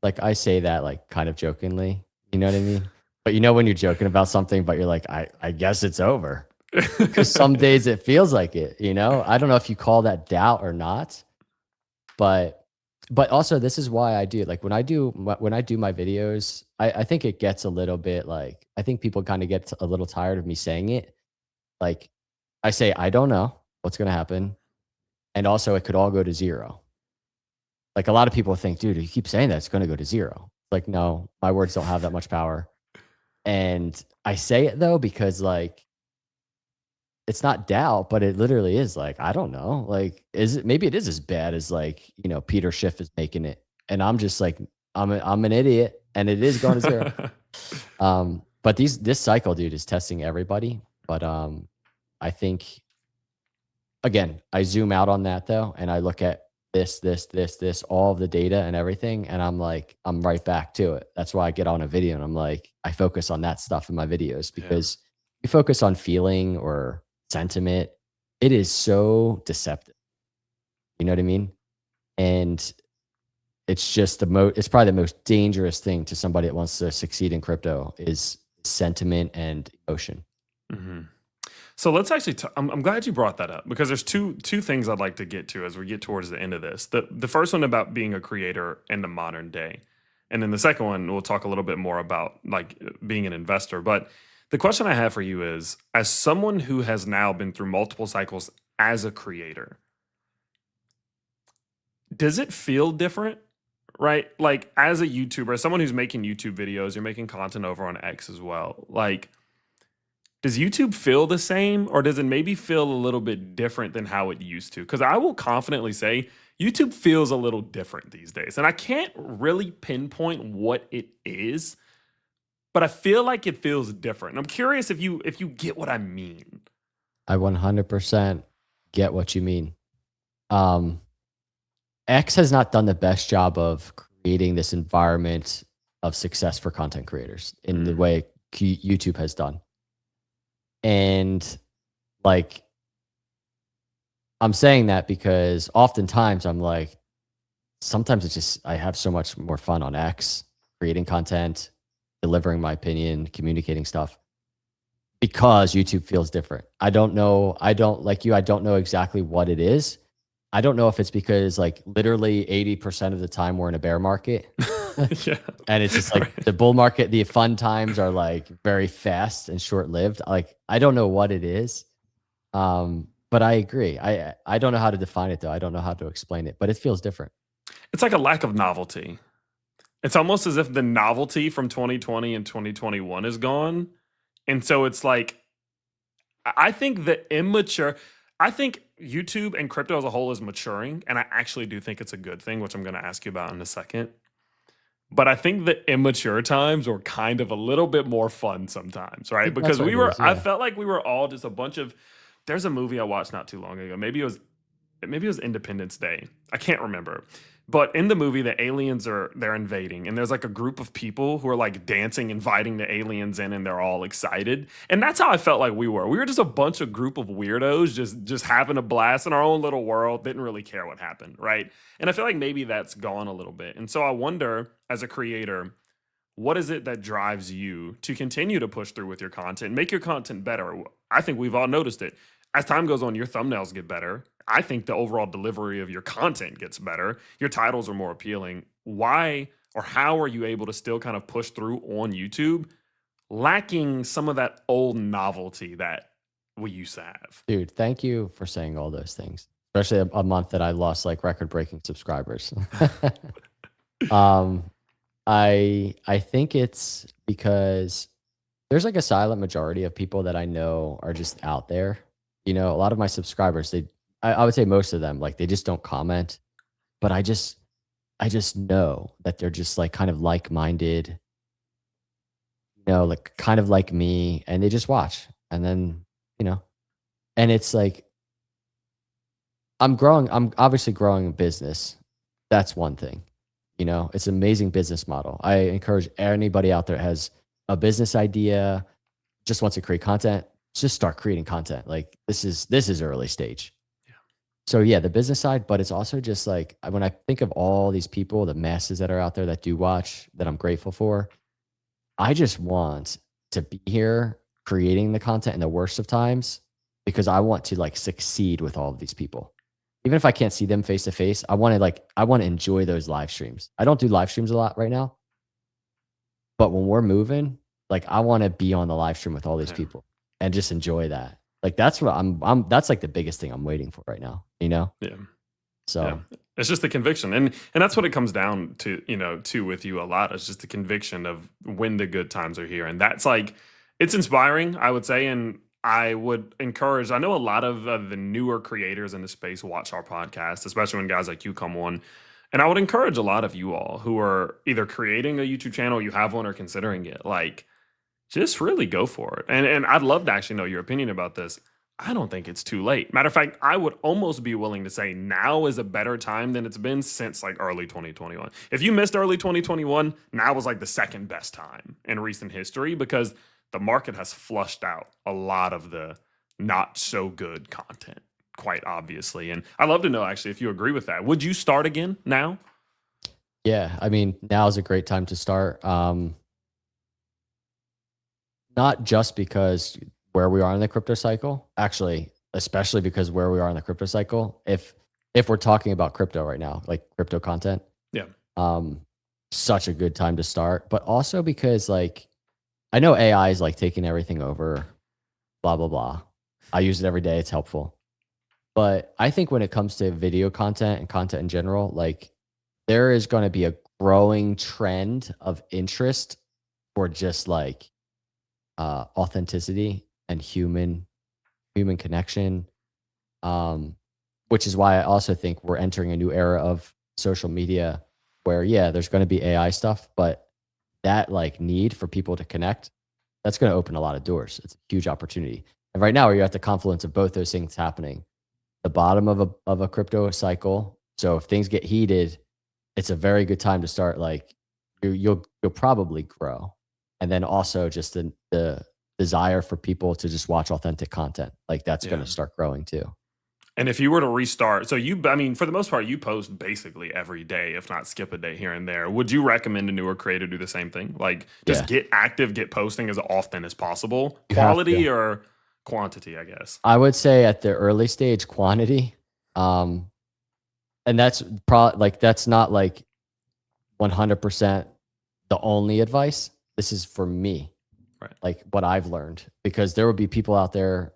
Speaker 2: Like I say that like kind of jokingly, you know what I mean? But when you're joking about something, but you're like, I guess it's over. Because some days it feels like it, I don't know if you call that doubt or not, but also this is why I do like when I do my videos, I think it gets a little bit like, I think people kind of get a little tired of me saying it. Like I say, I don't know what's going to happen. And also it could all go to zero. Like a lot of people think, dude, you keep saying that it's going to go to zero. Like, no, my words don't have that much power. And I say it though, because like, it's not doubt, but it literally is like, I don't know. Like, maybe it is as bad as like, Peter Schiff is making it. And I'm just like, I'm an idiot and it is going to zero. But this cycle, dude, is testing everybody. But I think, again, I zoom out on that though. And I look at this, all of the data and everything. And I'm like, I'm right back to it. That's why I get on a video and I'm like, I focus on that stuff in my videos
Speaker 1: Yeah.
Speaker 2: because you focus on feeling or sentiment. It is so deceptive. You know what I mean? And it's just it's probably the most dangerous thing to somebody that wants to succeed in crypto is sentiment and emotion.
Speaker 1: hmm So let's actually. I'm glad you brought that up because there's two things I'd like to get to as we get towards the end of this. The first one about being a creator in the modern day, and then the second one we'll talk a little bit more about like being an investor. But the question I have for you is, as someone who has now been through multiple cycles as a creator, does it feel different? Right? Like as a YouTuber, someone who's making YouTube videos, you're making content over on X as well. Like, does YouTube feel the same or does it maybe feel a little bit different than how it used to? Because I will confidently say YouTube feels a little different these days. And I can't really pinpoint what it is, but I feel like it feels different. And I'm curious if you get what I mean.
Speaker 2: I 100% get what you mean. X has not done the best job of creating this environment of success for content creators in the way YouTube has done. And like, I'm saying that because oftentimes I'm like, sometimes it's just, I have so much more fun on X, creating content, delivering my opinion, communicating stuff because YouTube feels different. I don't know. I don't like you. I don't know exactly what it is. I don't know if it's because like literally 80% of the time we're in a bear market.
Speaker 1: Yeah.
Speaker 2: And it's just like the bull market, the fun times are like very fast and short lived. Like, I don't know what it is. But I agree. I don't know how to define it though. I don't know how to explain it, but it feels different.
Speaker 1: It's like a lack of novelty. It's almost as if the novelty from 2020 and 2021 is gone. And so it's like, I think I think YouTube and crypto as a whole is maturing. And I actually do think it's a good thing, which I'm going to ask you about in a second. But I think the immature times were kind of a little bit more fun sometimes, right? Because I felt like we were all just a bunch of, there's a movie I watched not too long ago. Maybe it was Independence Day. I can't remember. But in the movie, the aliens they're invading, and there's like a group of people who are like dancing, inviting the aliens in, and they're all excited. And that's how I felt like we were. We were just a bunch of group of weirdos, just having a blast in our own little world, didn't really care what happened, right? And I feel like maybe that's gone a little bit. And so I wonder, as a creator, what is it that drives you to continue to push through with your content, make your content better? I think we've all noticed it. As time goes on, your thumbnails get better. I think the overall delivery of your content gets better. Your titles are more appealing. Why or how are you able to still kind of push through on YouTube, lacking some of that old novelty that we used to have?
Speaker 2: Dude, thank you for saying all those things, especially a month that I lost like record-breaking subscribers. I think it's because there's like a silent majority of people that I know are just out there. You know, a lot of my subscribers, I would say most of them, like they just don't comment, but I just know that they're just like kind of like-minded, you know, like kind of like me, and they just watch. And then, you know, and it's like, I'm obviously growing a business. That's one thing. You know, it's an amazing business model. I encourage anybody out there that has a business idea, just wants to create content, just start creating content. Like this is early stage.
Speaker 1: Yeah.
Speaker 2: So yeah, the business side, but it's also just like when I think of all these people, the masses that are out there that do watch, that I'm grateful for, I just want to be here creating the content in the worst of times because I want to like succeed with all of these people. Even if I can't see them face to face, I want to enjoy those live streams. I don't do live streams a lot right now, but when we're moving, like I want to be on the live stream with all these people and just enjoy that. Like that's what that's like the biggest thing I'm waiting for right now, you know?
Speaker 1: Yeah.
Speaker 2: So
Speaker 1: yeah. It's just the conviction. And that's what it comes down to, you know, with you a lot. It's just the conviction of when the good times are here. And that's like, it's inspiring, I would say. And I would encourage, I know a lot of the newer creators in the space watch our podcast, especially when guys like you come on. And I would encourage a lot of you all who are either creating a YouTube channel, you have one, or considering it, like, just really go for it. And I'd love to actually know your opinion about this. I don't think it's too late. Matter of fact, I would almost be willing to say now is a better time than it's been since like early 2021. If you missed early 2021, now was like the second best time in recent history because the market has flushed out a lot of the not so good content, quite obviously. And I'd love to know actually if you agree with that. Would you start again now?
Speaker 2: Yeah, I mean, now is a great time to start. Not just because where we are in the crypto cycle, actually, especially because where we are in the crypto cycle, if we're talking about crypto right now, like crypto content,
Speaker 1: Yeah.
Speaker 2: such a good time to start, but also because like I know AI is like taking everything over, blah blah blah. I use it every day, it's helpful. But I think when it comes to video content and content in general, like there is going to be a growing trend of interest for just like authenticity and human connection, which is why I also think we're entering a new era of social media where yeah, there's going to be AI stuff, but that like need for people to connect, that's going to open a lot of doors. It's a huge opportunity. And right now you're at the confluence of both those things happening. The bottom of a crypto cycle. So if things get heated, it's a very good time to start. Like you'll probably grow. And then also just the desire for people to just watch authentic content. Like that's going to start growing too.
Speaker 1: And if you were to restart, so I mean, for the most part, you post basically every day, if not skip a day here and there. Would you recommend a newer creator do the same thing? Like just get active, get posting as often as possible. Quality or quantity, I guess.
Speaker 2: I would say at the early stage, quantity. And that's that's not like 100% the only advice. This is for me,
Speaker 1: right?
Speaker 2: Like what I've learned, because there will be people out there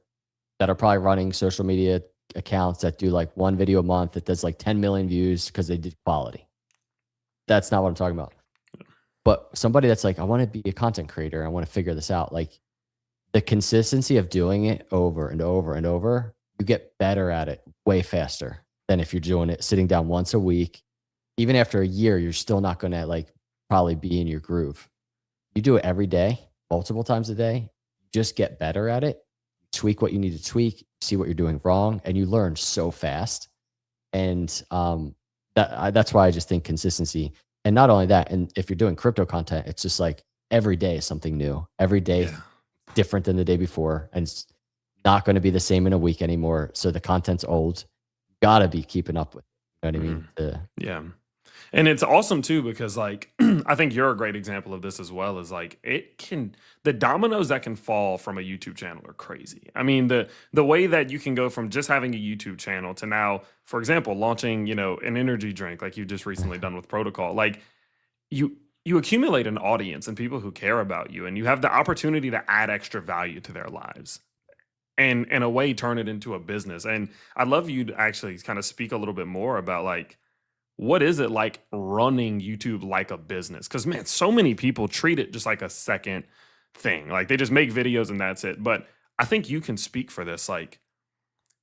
Speaker 2: that are probably running social media accounts that do like one video a month that does like 10 million views because they did quality. That's not what I'm talking about. But somebody that's like, I want to be a content creator. I want to figure this out. Like the consistency of doing it over and over and over, you get better at it way faster than if you're doing it sitting down once a week. Even after a year, you're still not going to like probably be in your groove. You do it every day, multiple times a day, just get better at it, tweak what you need to tweak, see what you're doing wrong, and you learn so fast. And that's why I just think consistency. And not only that, and if you're doing crypto content, it's just like every day is something new. Every day different than the day before, and it's not going to be the same in a week anymore. So the content's old. Gotta be keeping up with it. You know what I mean?
Speaker 1: Yeah. And it's awesome too, because like, I think you're a great example of this as well, is like, the dominoes that can fall from a YouTube channel are crazy. I mean, the way that you can go from just having a YouTube channel to now, for example, launching, an energy drink like you've just recently done with Protocol, like you accumulate an audience and people who care about you, and you have the opportunity to add extra value to their lives and in a way turn it into a business. And I'd love you to actually kind of speak a little bit more about like, what is it like running YouTube like a business? Because man, so many people treat it just like a second thing. Like they just make videos and that's it. But I think you can speak for this. Like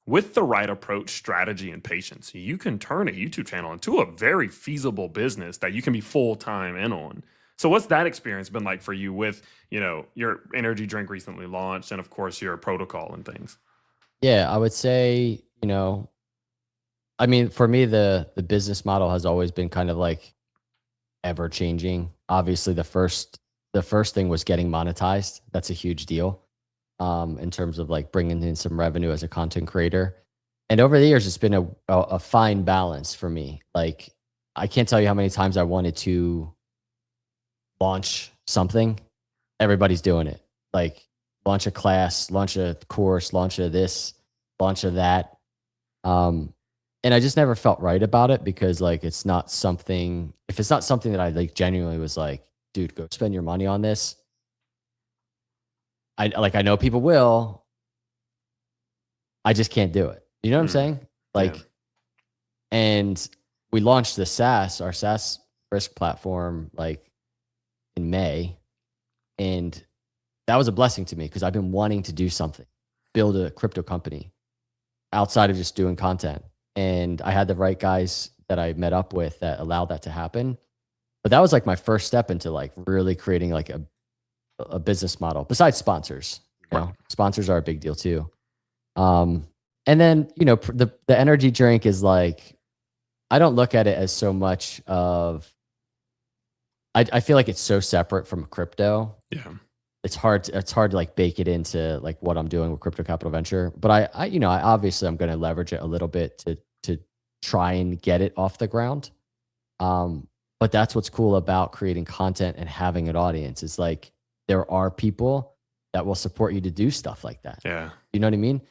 Speaker 1: with the right approach, strategy, and patience, you can turn a YouTube channel into a very feasible business that you can be full-time in on. So what's that experience been like for you with, your energy drink recently launched and of course your Protocol and things?
Speaker 2: Yeah, I would say, I mean, for me, the business model has always been kind of like ever changing. Obviously, the first thing was getting monetized. That's a huge deal in terms of like bringing in some revenue as a content creator. And over the years, it's been a fine balance for me. Like I can't tell you how many times I wanted to launch something. Everybody's doing it. Like launch a class, launch a course, launch a this, launch a that. And I just never felt right about it because like if it's not something that I like genuinely was like, dude, go spend your money on this. I know people will. I just can't do it. You know what I'm saying? Like, and we launched our SaaS risk platform like in May. And that was a blessing to me because I've been wanting to do something, build a crypto company outside of just doing content. And I had the right guys that I met up with that allowed that to happen. But that was like my first step into like really creating like a business model besides sponsors. Sponsors are a big deal too. And then, you know, the energy drink is like, I don't look at it as so much of, I feel like it's so separate from crypto.
Speaker 1: Yeah.
Speaker 2: It's hard to like bake it into like what I'm doing with crypto capital venture. But I you know, I obviously I'm going to leverage it a little bit to try and get it off the ground. But that's what's cool about creating content and having an audience. It's like there are people that will support you to do stuff like that.
Speaker 1: Yeah.
Speaker 2: You know what I mean?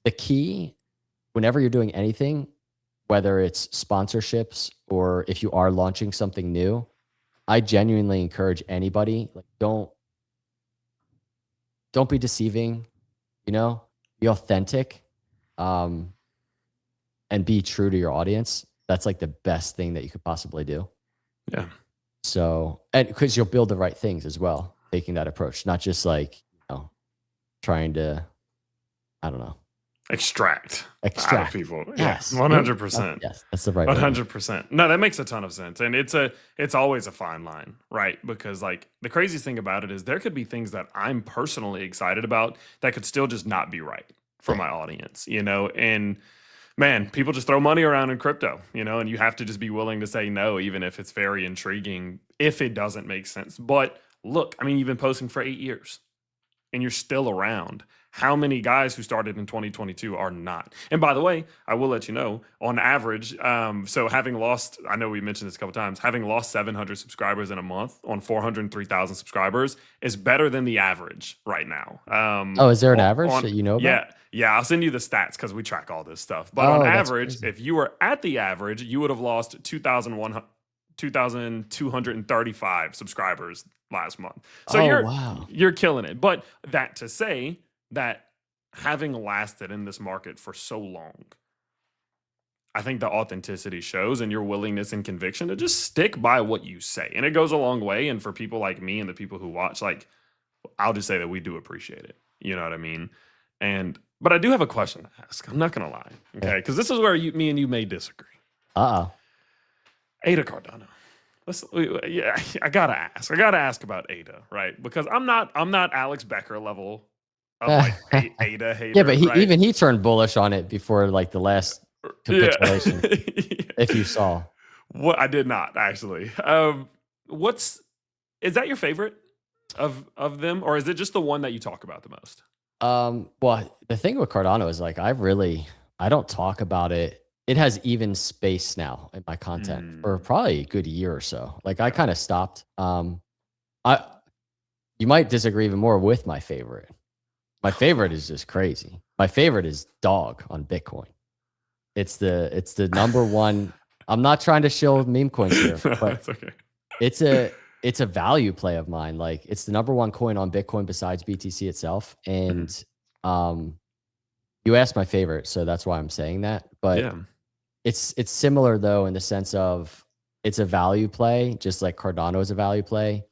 Speaker 2: The key, whenever you're doing anything, whether it's sponsorships or if you are launching something new, I genuinely encourage anybody, like don't be deceiving, you know, be authentic, and be true to your audience. That's like the best thing that you could possibly do.
Speaker 1: Yeah.
Speaker 2: So, and because you'll build the right things as well, taking that approach, not just like, you know, trying to, I don't know,
Speaker 1: extract out of people.
Speaker 2: Yes.
Speaker 1: 100%.
Speaker 2: Yes. That's the right word.
Speaker 1: 100%. No, that makes a ton of sense. And it's always a fine line, right? Because like the craziest thing about it is there could be things that I'm personally excited about that could still just not be right for my audience, you know? And man, people just throw money around in crypto, you know, and you have to just be willing to say no, even if it's very intriguing, if it doesn't make sense. But look, I mean, you've been posting for 8 years and you're still around. How many guys who started in 2022 are not? And by the way, I will let you know, on average, so having lost, I know we mentioned this a couple times, having lost 700 subscribers in a month on 403,000 subscribers is better than the average right now.
Speaker 2: Oh, is there an average that you know about?
Speaker 1: Yeah, I'll send you the stats because we track all this stuff. But on average, if you were at the average, you would have lost 2,235 subscribers last month. So you're killing it. But that to say that having lasted in this market for so long, I think the authenticity shows and your willingness and conviction to just stick by what you say. And it goes a long way. And for people like me and the people who watch, like, I'll just say that we do appreciate it. You know what I mean? But I do have a question to ask. I'm not going to lie. Okay. Because this is where me and you may disagree. Ada Cardano. I gotta ask about Ada, right? Because I'm not Alex Becker level of like Ada hater.
Speaker 2: Yeah, but
Speaker 1: right?
Speaker 2: even he turned bullish on it before like the last capitulation. If you saw,
Speaker 1: what I did not actually. Is that your favorite of them, or is it just the one that you talk about the most?
Speaker 2: Well, the thing with Cardano is like I don't talk about it. It has even space now in my content for probably a good year or so. Like I kind of stopped. You might disagree even more with my favorite. My favorite is just crazy. My favorite is Dog on Bitcoin. It's the number one. I'm not trying to shill meme coins here, but
Speaker 1: that's okay.
Speaker 2: It's a value play of mine. Like it's the number one coin on Bitcoin besides BTC itself. And you asked my favorite, so that's why I'm saying that. But
Speaker 1: yeah.
Speaker 2: It's similar though in the sense of it's a value play, just like Cardano is a value play.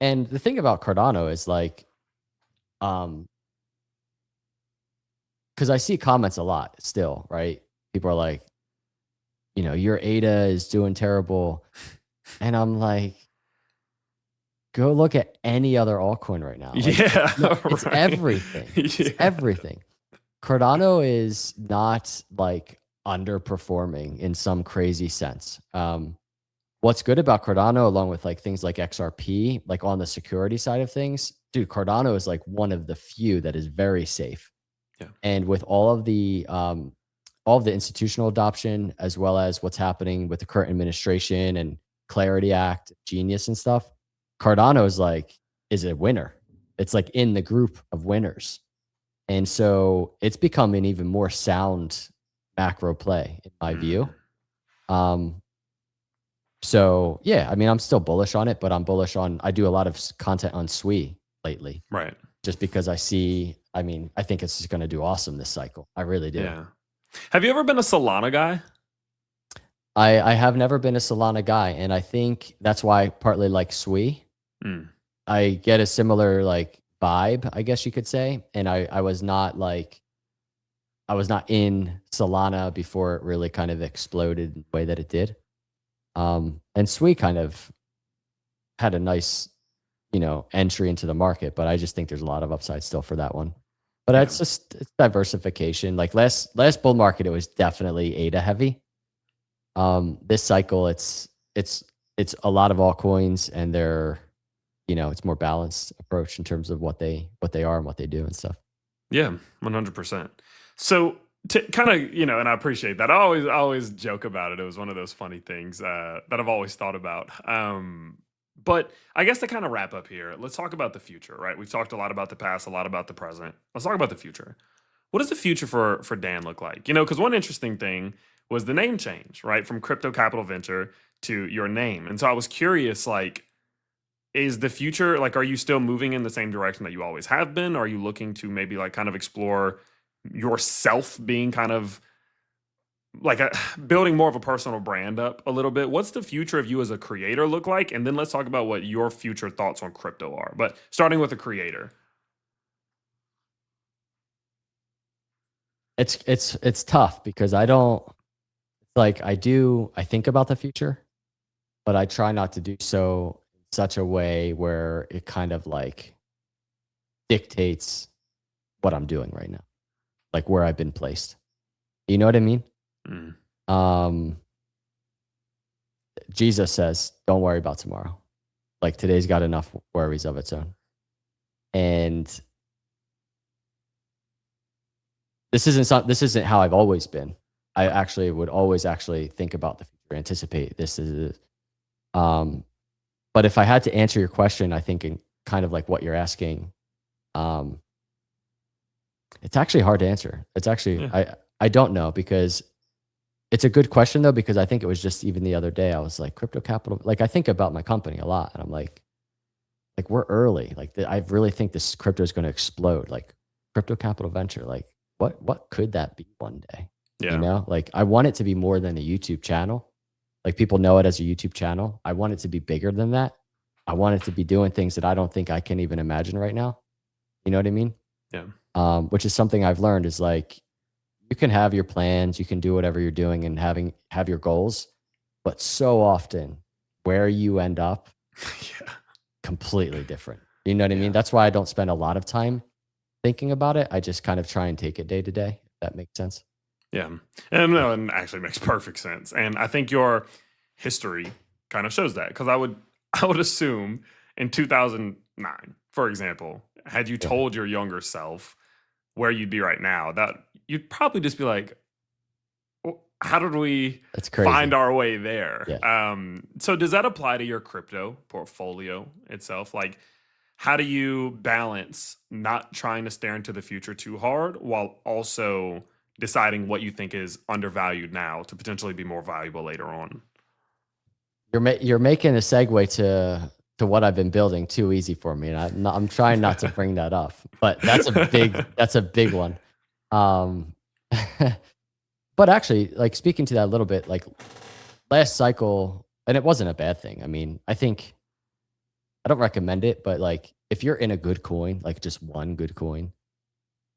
Speaker 2: And the thing about Cardano is like, because I see comments a lot still, right? People are like, you know, your ADA is doing terrible. And I'm like, go look at any other altcoin right now. Like, it's everything. It's everything. Cardano is not like underperforming in some crazy sense. What's good about Cardano, along with like things like XRP, like on the security side of things, dude, Cardano is like one of the few that is very safe.
Speaker 1: Yeah.
Speaker 2: And with all of the institutional adoption, as well as what's happening with the current administration and Clarity Act, Genius and stuff, Cardano is a winner. It's like in the group of winners. And so it's become an even more sound macro play in my view. So yeah, I mean, I'm still bullish on it, but I do a lot of content on SWE lately.
Speaker 1: Right.
Speaker 2: Just because I think it's just going to do awesome this cycle. I really do.
Speaker 1: Yeah. Have you ever been a Solana guy?
Speaker 2: I have never been a Solana guy. And I think that's why I partly like SWE. I get a similar like vibe, I guess you could say. And I was not in Solana before it really kind of exploded the way that it did. And SWE kind of had a nice, entry into the market, but I just think there's a lot of upside still for that one. But
Speaker 1: Yeah.
Speaker 2: it's diversification. Like last bull market, it was definitely ADA heavy. This cycle, it's a lot of altcoins, and they're, it's more balanced approach in terms of what they are and what they do and stuff.
Speaker 1: Yeah, 100%. So to kind of, and I appreciate that. I always joke about it. It was one of those funny things that I've always thought about. But I guess to kind of wrap up here, let's talk about the future, right? We've talked a lot about the past, a lot about the present. Let's talk about the future. What does the future for Dan look like? Because one interesting thing was the name change, right? From Crypto Capital Venture to your name. And so I was curious, like, is the future, like, are you still moving in the same direction that you always have been? Are you looking to maybe like kind of explore yourself being kind of like building more of a personal brand up a little bit? What's the future of you as a creator look like? And then let's talk about what your future thoughts on crypto are. But starting with a creator.
Speaker 2: It's tough because I don't, like, I think about the future, but I try not to do so in such a way where it kind of like dictates what I'm doing right now, like where I've been placed. You know what I mean?
Speaker 1: Mm.
Speaker 2: Jesus says, don't worry about tomorrow. Like, today's got enough worries of its own. And this isn't how I've always been. I actually would always actually think about the future, anticipate this is, but if I had to answer your question, I think in kind of like what you're asking, it's actually hard to answer. It's actually, I don't know, because it's a good question though, because I think it was just even the other day, I was like, crypto capital, like I think about my company a lot, and I'm like we're early. Like I really think this crypto is going to explode. Like crypto capital venture, like what could that be one day?
Speaker 1: Yeah.
Speaker 2: Like I want it to be more than a YouTube channel. Like people know it as a YouTube channel. I want it to be bigger than that. I want it to be doing things that I don't think I can even imagine right now. You know what I mean?
Speaker 1: Yeah.
Speaker 2: Which is something I've learned is like, you can have your plans, you can do whatever you're doing and have your goals, but so often where you end up, completely different. You know what I mean? That's why I don't spend a lot of time thinking about it. I just kind of try and take it day to day. If that makes sense.
Speaker 1: Yeah. And no, it actually makes perfect sense. And I think your history kind of shows that, because I would assume in 2009, for example, had you told your younger self where you'd be right now, that you'd probably just be like, how did we find our way there?
Speaker 2: Yeah.
Speaker 1: So does that apply to your crypto portfolio itself? Like, how do you balance not trying to stare into the future too hard while also deciding what you think is undervalued now to potentially be more valuable later on?
Speaker 2: You're making a segue to what I've been building too easy for me, and I'm trying not to bring that up, but that's a big one. But actually, like, speaking to that a little bit, like last cycle, and it wasn't a bad thing. I mean, I think I don't recommend it, but like if you're in a good coin, like just one good coin,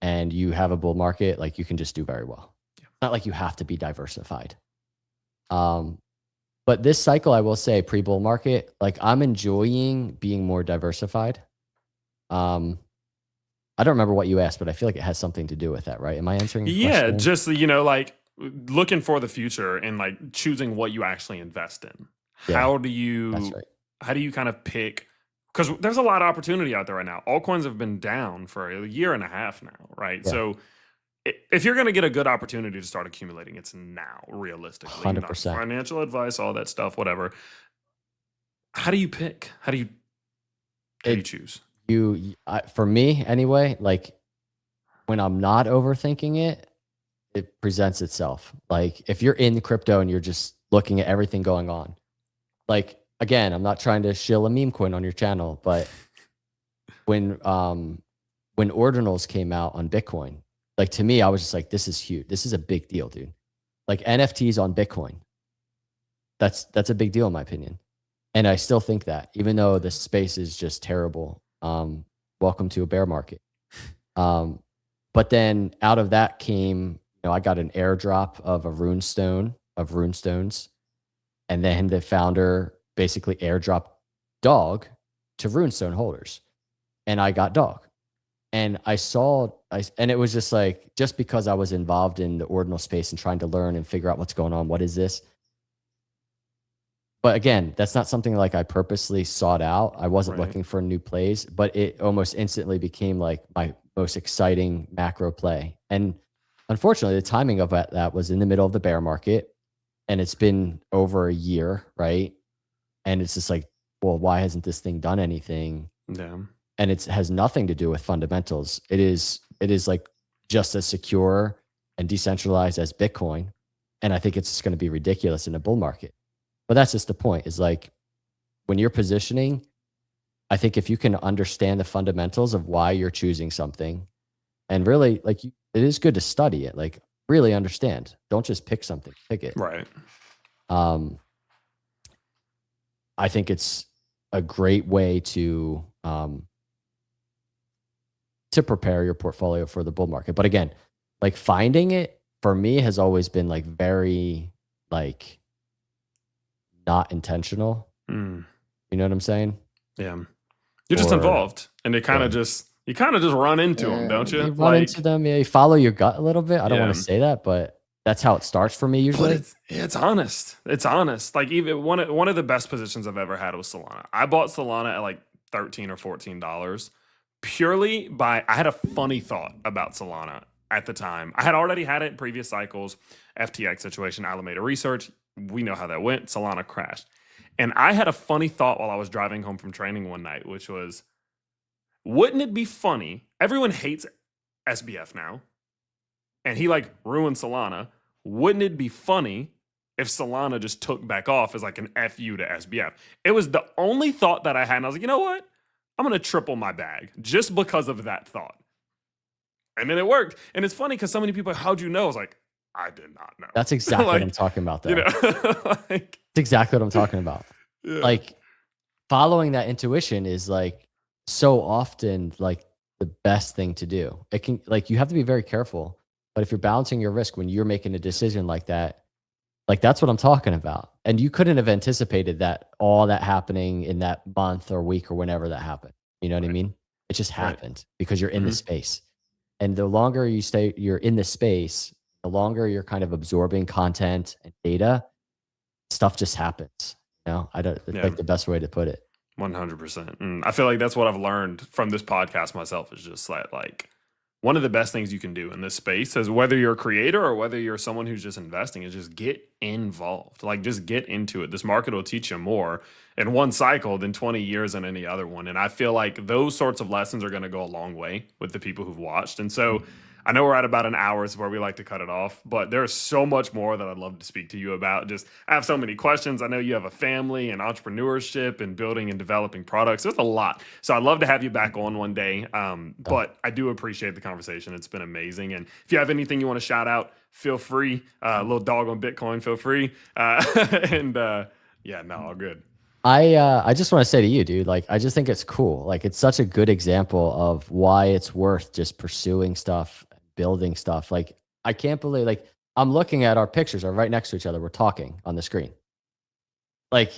Speaker 2: and you have a bull market, like you can just do very well. It's not like you have to be diversified. But this cycle, I will say, pre-bull market, like I'm enjoying being more diversified. I don't remember what you asked, but I feel like it has something to do with that, right? Am I answering your question?
Speaker 1: Yeah, just like looking for the future and like choosing what you actually invest in.
Speaker 2: Yeah,
Speaker 1: How do you
Speaker 2: that's right.
Speaker 1: how do you kind of pick? Because there's a lot of opportunity out there right now. Altcoins have been down for a year and a half now, right?
Speaker 2: Yeah.
Speaker 1: So if you're going to get a good opportunity to start accumulating, it's now, realistically.
Speaker 2: 100%.
Speaker 1: Not financial advice, all that stuff, whatever. How do you pick? How do you choose?
Speaker 2: For me anyway, like when I'm not overthinking it, it presents itself. Like if you're in crypto and you're just looking at everything going on, like, again, I'm not trying to shill a meme coin on your channel, but when ordinals came out on Bitcoin, like to me, I was just like, this is huge. This is a big deal, dude. Like NFTs on Bitcoin. That's a big deal in my opinion. And I still think that, even though the space is just terrible. Welcome to a bear market. But then out of that came, I got an airdrop of a runestones, and then the founder basically airdropped dog to runestone holders, and I got dog. And and it was just like, just because I was involved in the ordinal space and trying to learn and figure out what's going on, what is this? But again, that's not something like I purposely sought out. I wasn't
Speaker 1: Right.
Speaker 2: looking for new plays, but it almost instantly became like my most exciting macro play. And unfortunately, the timing of that was in the middle of the bear market, and it's been over a year, right? And it's just like, well, why hasn't this thing done anything?
Speaker 1: Yeah.
Speaker 2: And it has nothing to do with fundamentals. It is like just as secure and decentralized as Bitcoin. And I think it's just going to be ridiculous in a bull market. But that's just the point, is like, when you're positioning, I think if you can understand the fundamentals of why you're choosing something, and really, like, it is good to study it, like really understand. Don't just pick something, pick it.
Speaker 1: Right.
Speaker 2: I think it's a great way to prepare your portfolio for the bull market. But again, like, finding it for me has always been like very like not intentional.
Speaker 1: Mm.
Speaker 2: You know what I'm saying?
Speaker 1: Yeah. You're just involved, and you kind of just run into them, don't you?
Speaker 2: You run into them. Yeah, you follow your gut a little bit. I don't want to say that, but that's how it starts for me usually.
Speaker 1: But it's honest. It's honest. Like, even one of the best positions I've ever had was Solana. I bought Solana at like $13 or $14 purely I had a funny thought about Solana at the time. I had already had it in previous cycles, FTX situation, Alameda Research. We know how that went. Solana crashed. And I had a funny thought while I was driving home from training one night, which was, wouldn't it be funny? Everyone hates SBF now, and he like ruined Solana. Wouldn't it be funny if Solana just took back off as like an FU to SBF? It was the only thought that I had. And I was like, you know what? I'm going to triple my bag just because of that thought. And then it worked. And it's funny because so many people are like, how'd you know? I was like, I did not know.
Speaker 2: That's exactly what I'm talking about, though.
Speaker 1: You know, like,
Speaker 2: it's exactly what I'm talking about.
Speaker 1: Yeah.
Speaker 2: Like, following that intuition is like so often like the best thing to do. It can, like, you have to be very careful, but if you're balancing your risk when you're making a decision like that, like, that's what I'm talking about. And you couldn't have anticipated that, all that happening in that month or week or whenever that happened. You know what I mean? It just happened because you're in the space. And the longer you're in the space, the longer you're kind of absorbing content and data, stuff just happens. You know, it's like the best way to put it.
Speaker 1: 100%. And I feel like that's what I've learned from this podcast myself, is just that, like, one of the best things you can do in this space, is whether you're a creator or whether you're someone who's just investing, is just get involved. Like, just get into it. This market will teach you more in one cycle than 20 years in any other one. And I feel like those sorts of lessons are going to go a long way with the people who've watched. And so I know we're at about an hour, is where we like to cut it off, but there's so much more that I'd love to speak to you about. Just, I have so many questions. I know you have a family and entrepreneurship and building and developing products. There's a lot. So I'd love to have you back on one day. But I do appreciate the conversation. It's been amazing. And if you have anything you want to shout out, feel free. Little dog on Bitcoin, feel free. Yeah, no, all good.
Speaker 2: I just want to say to you, dude, like, I just think it's cool. Like, it's such a good example of why it's worth just pursuing stuff, building stuff. Like, I can't believe, like, I'm looking at our pictures are right next to each other. We're talking on the screen. Like,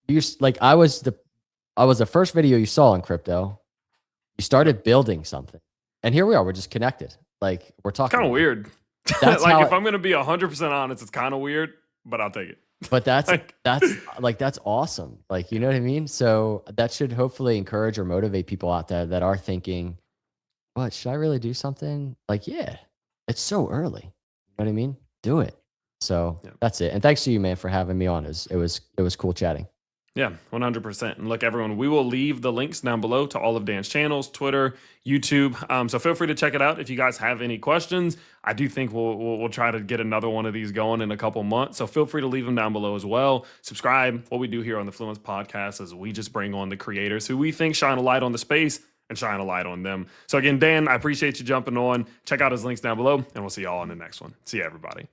Speaker 2: I was the first video you saw in crypto. You started building something, and here we are. We're just connected. Like, we're talking.
Speaker 1: Kind of weird.
Speaker 2: That's
Speaker 1: like, if I'm going to be 100% honest, it's kind of weird, but I'll take it.
Speaker 2: But that's awesome. Like, you know what I mean? So that should hopefully encourage or motivate people out there that are thinking, what, should I really do something? Like, yeah, it's so early. You know what I mean? Do it. So that's it. And thanks to you, man, for having me on. It was cool chatting.
Speaker 1: Yeah, 100%. And look, everyone, we will leave the links down below to all of Dan's channels, Twitter, YouTube. So feel free to check it out if you guys have any questions. I do think we'll try to get another one of these going in a couple months. So feel free to leave them down below as well. Subscribe. What we do here on the Fluence Podcast is we just bring on the creators who we think shine a light on the space and shine a light on them. So again, Dan, I appreciate you jumping on. Check out his links down below, and we'll see y'all on the next one. See you, everybody.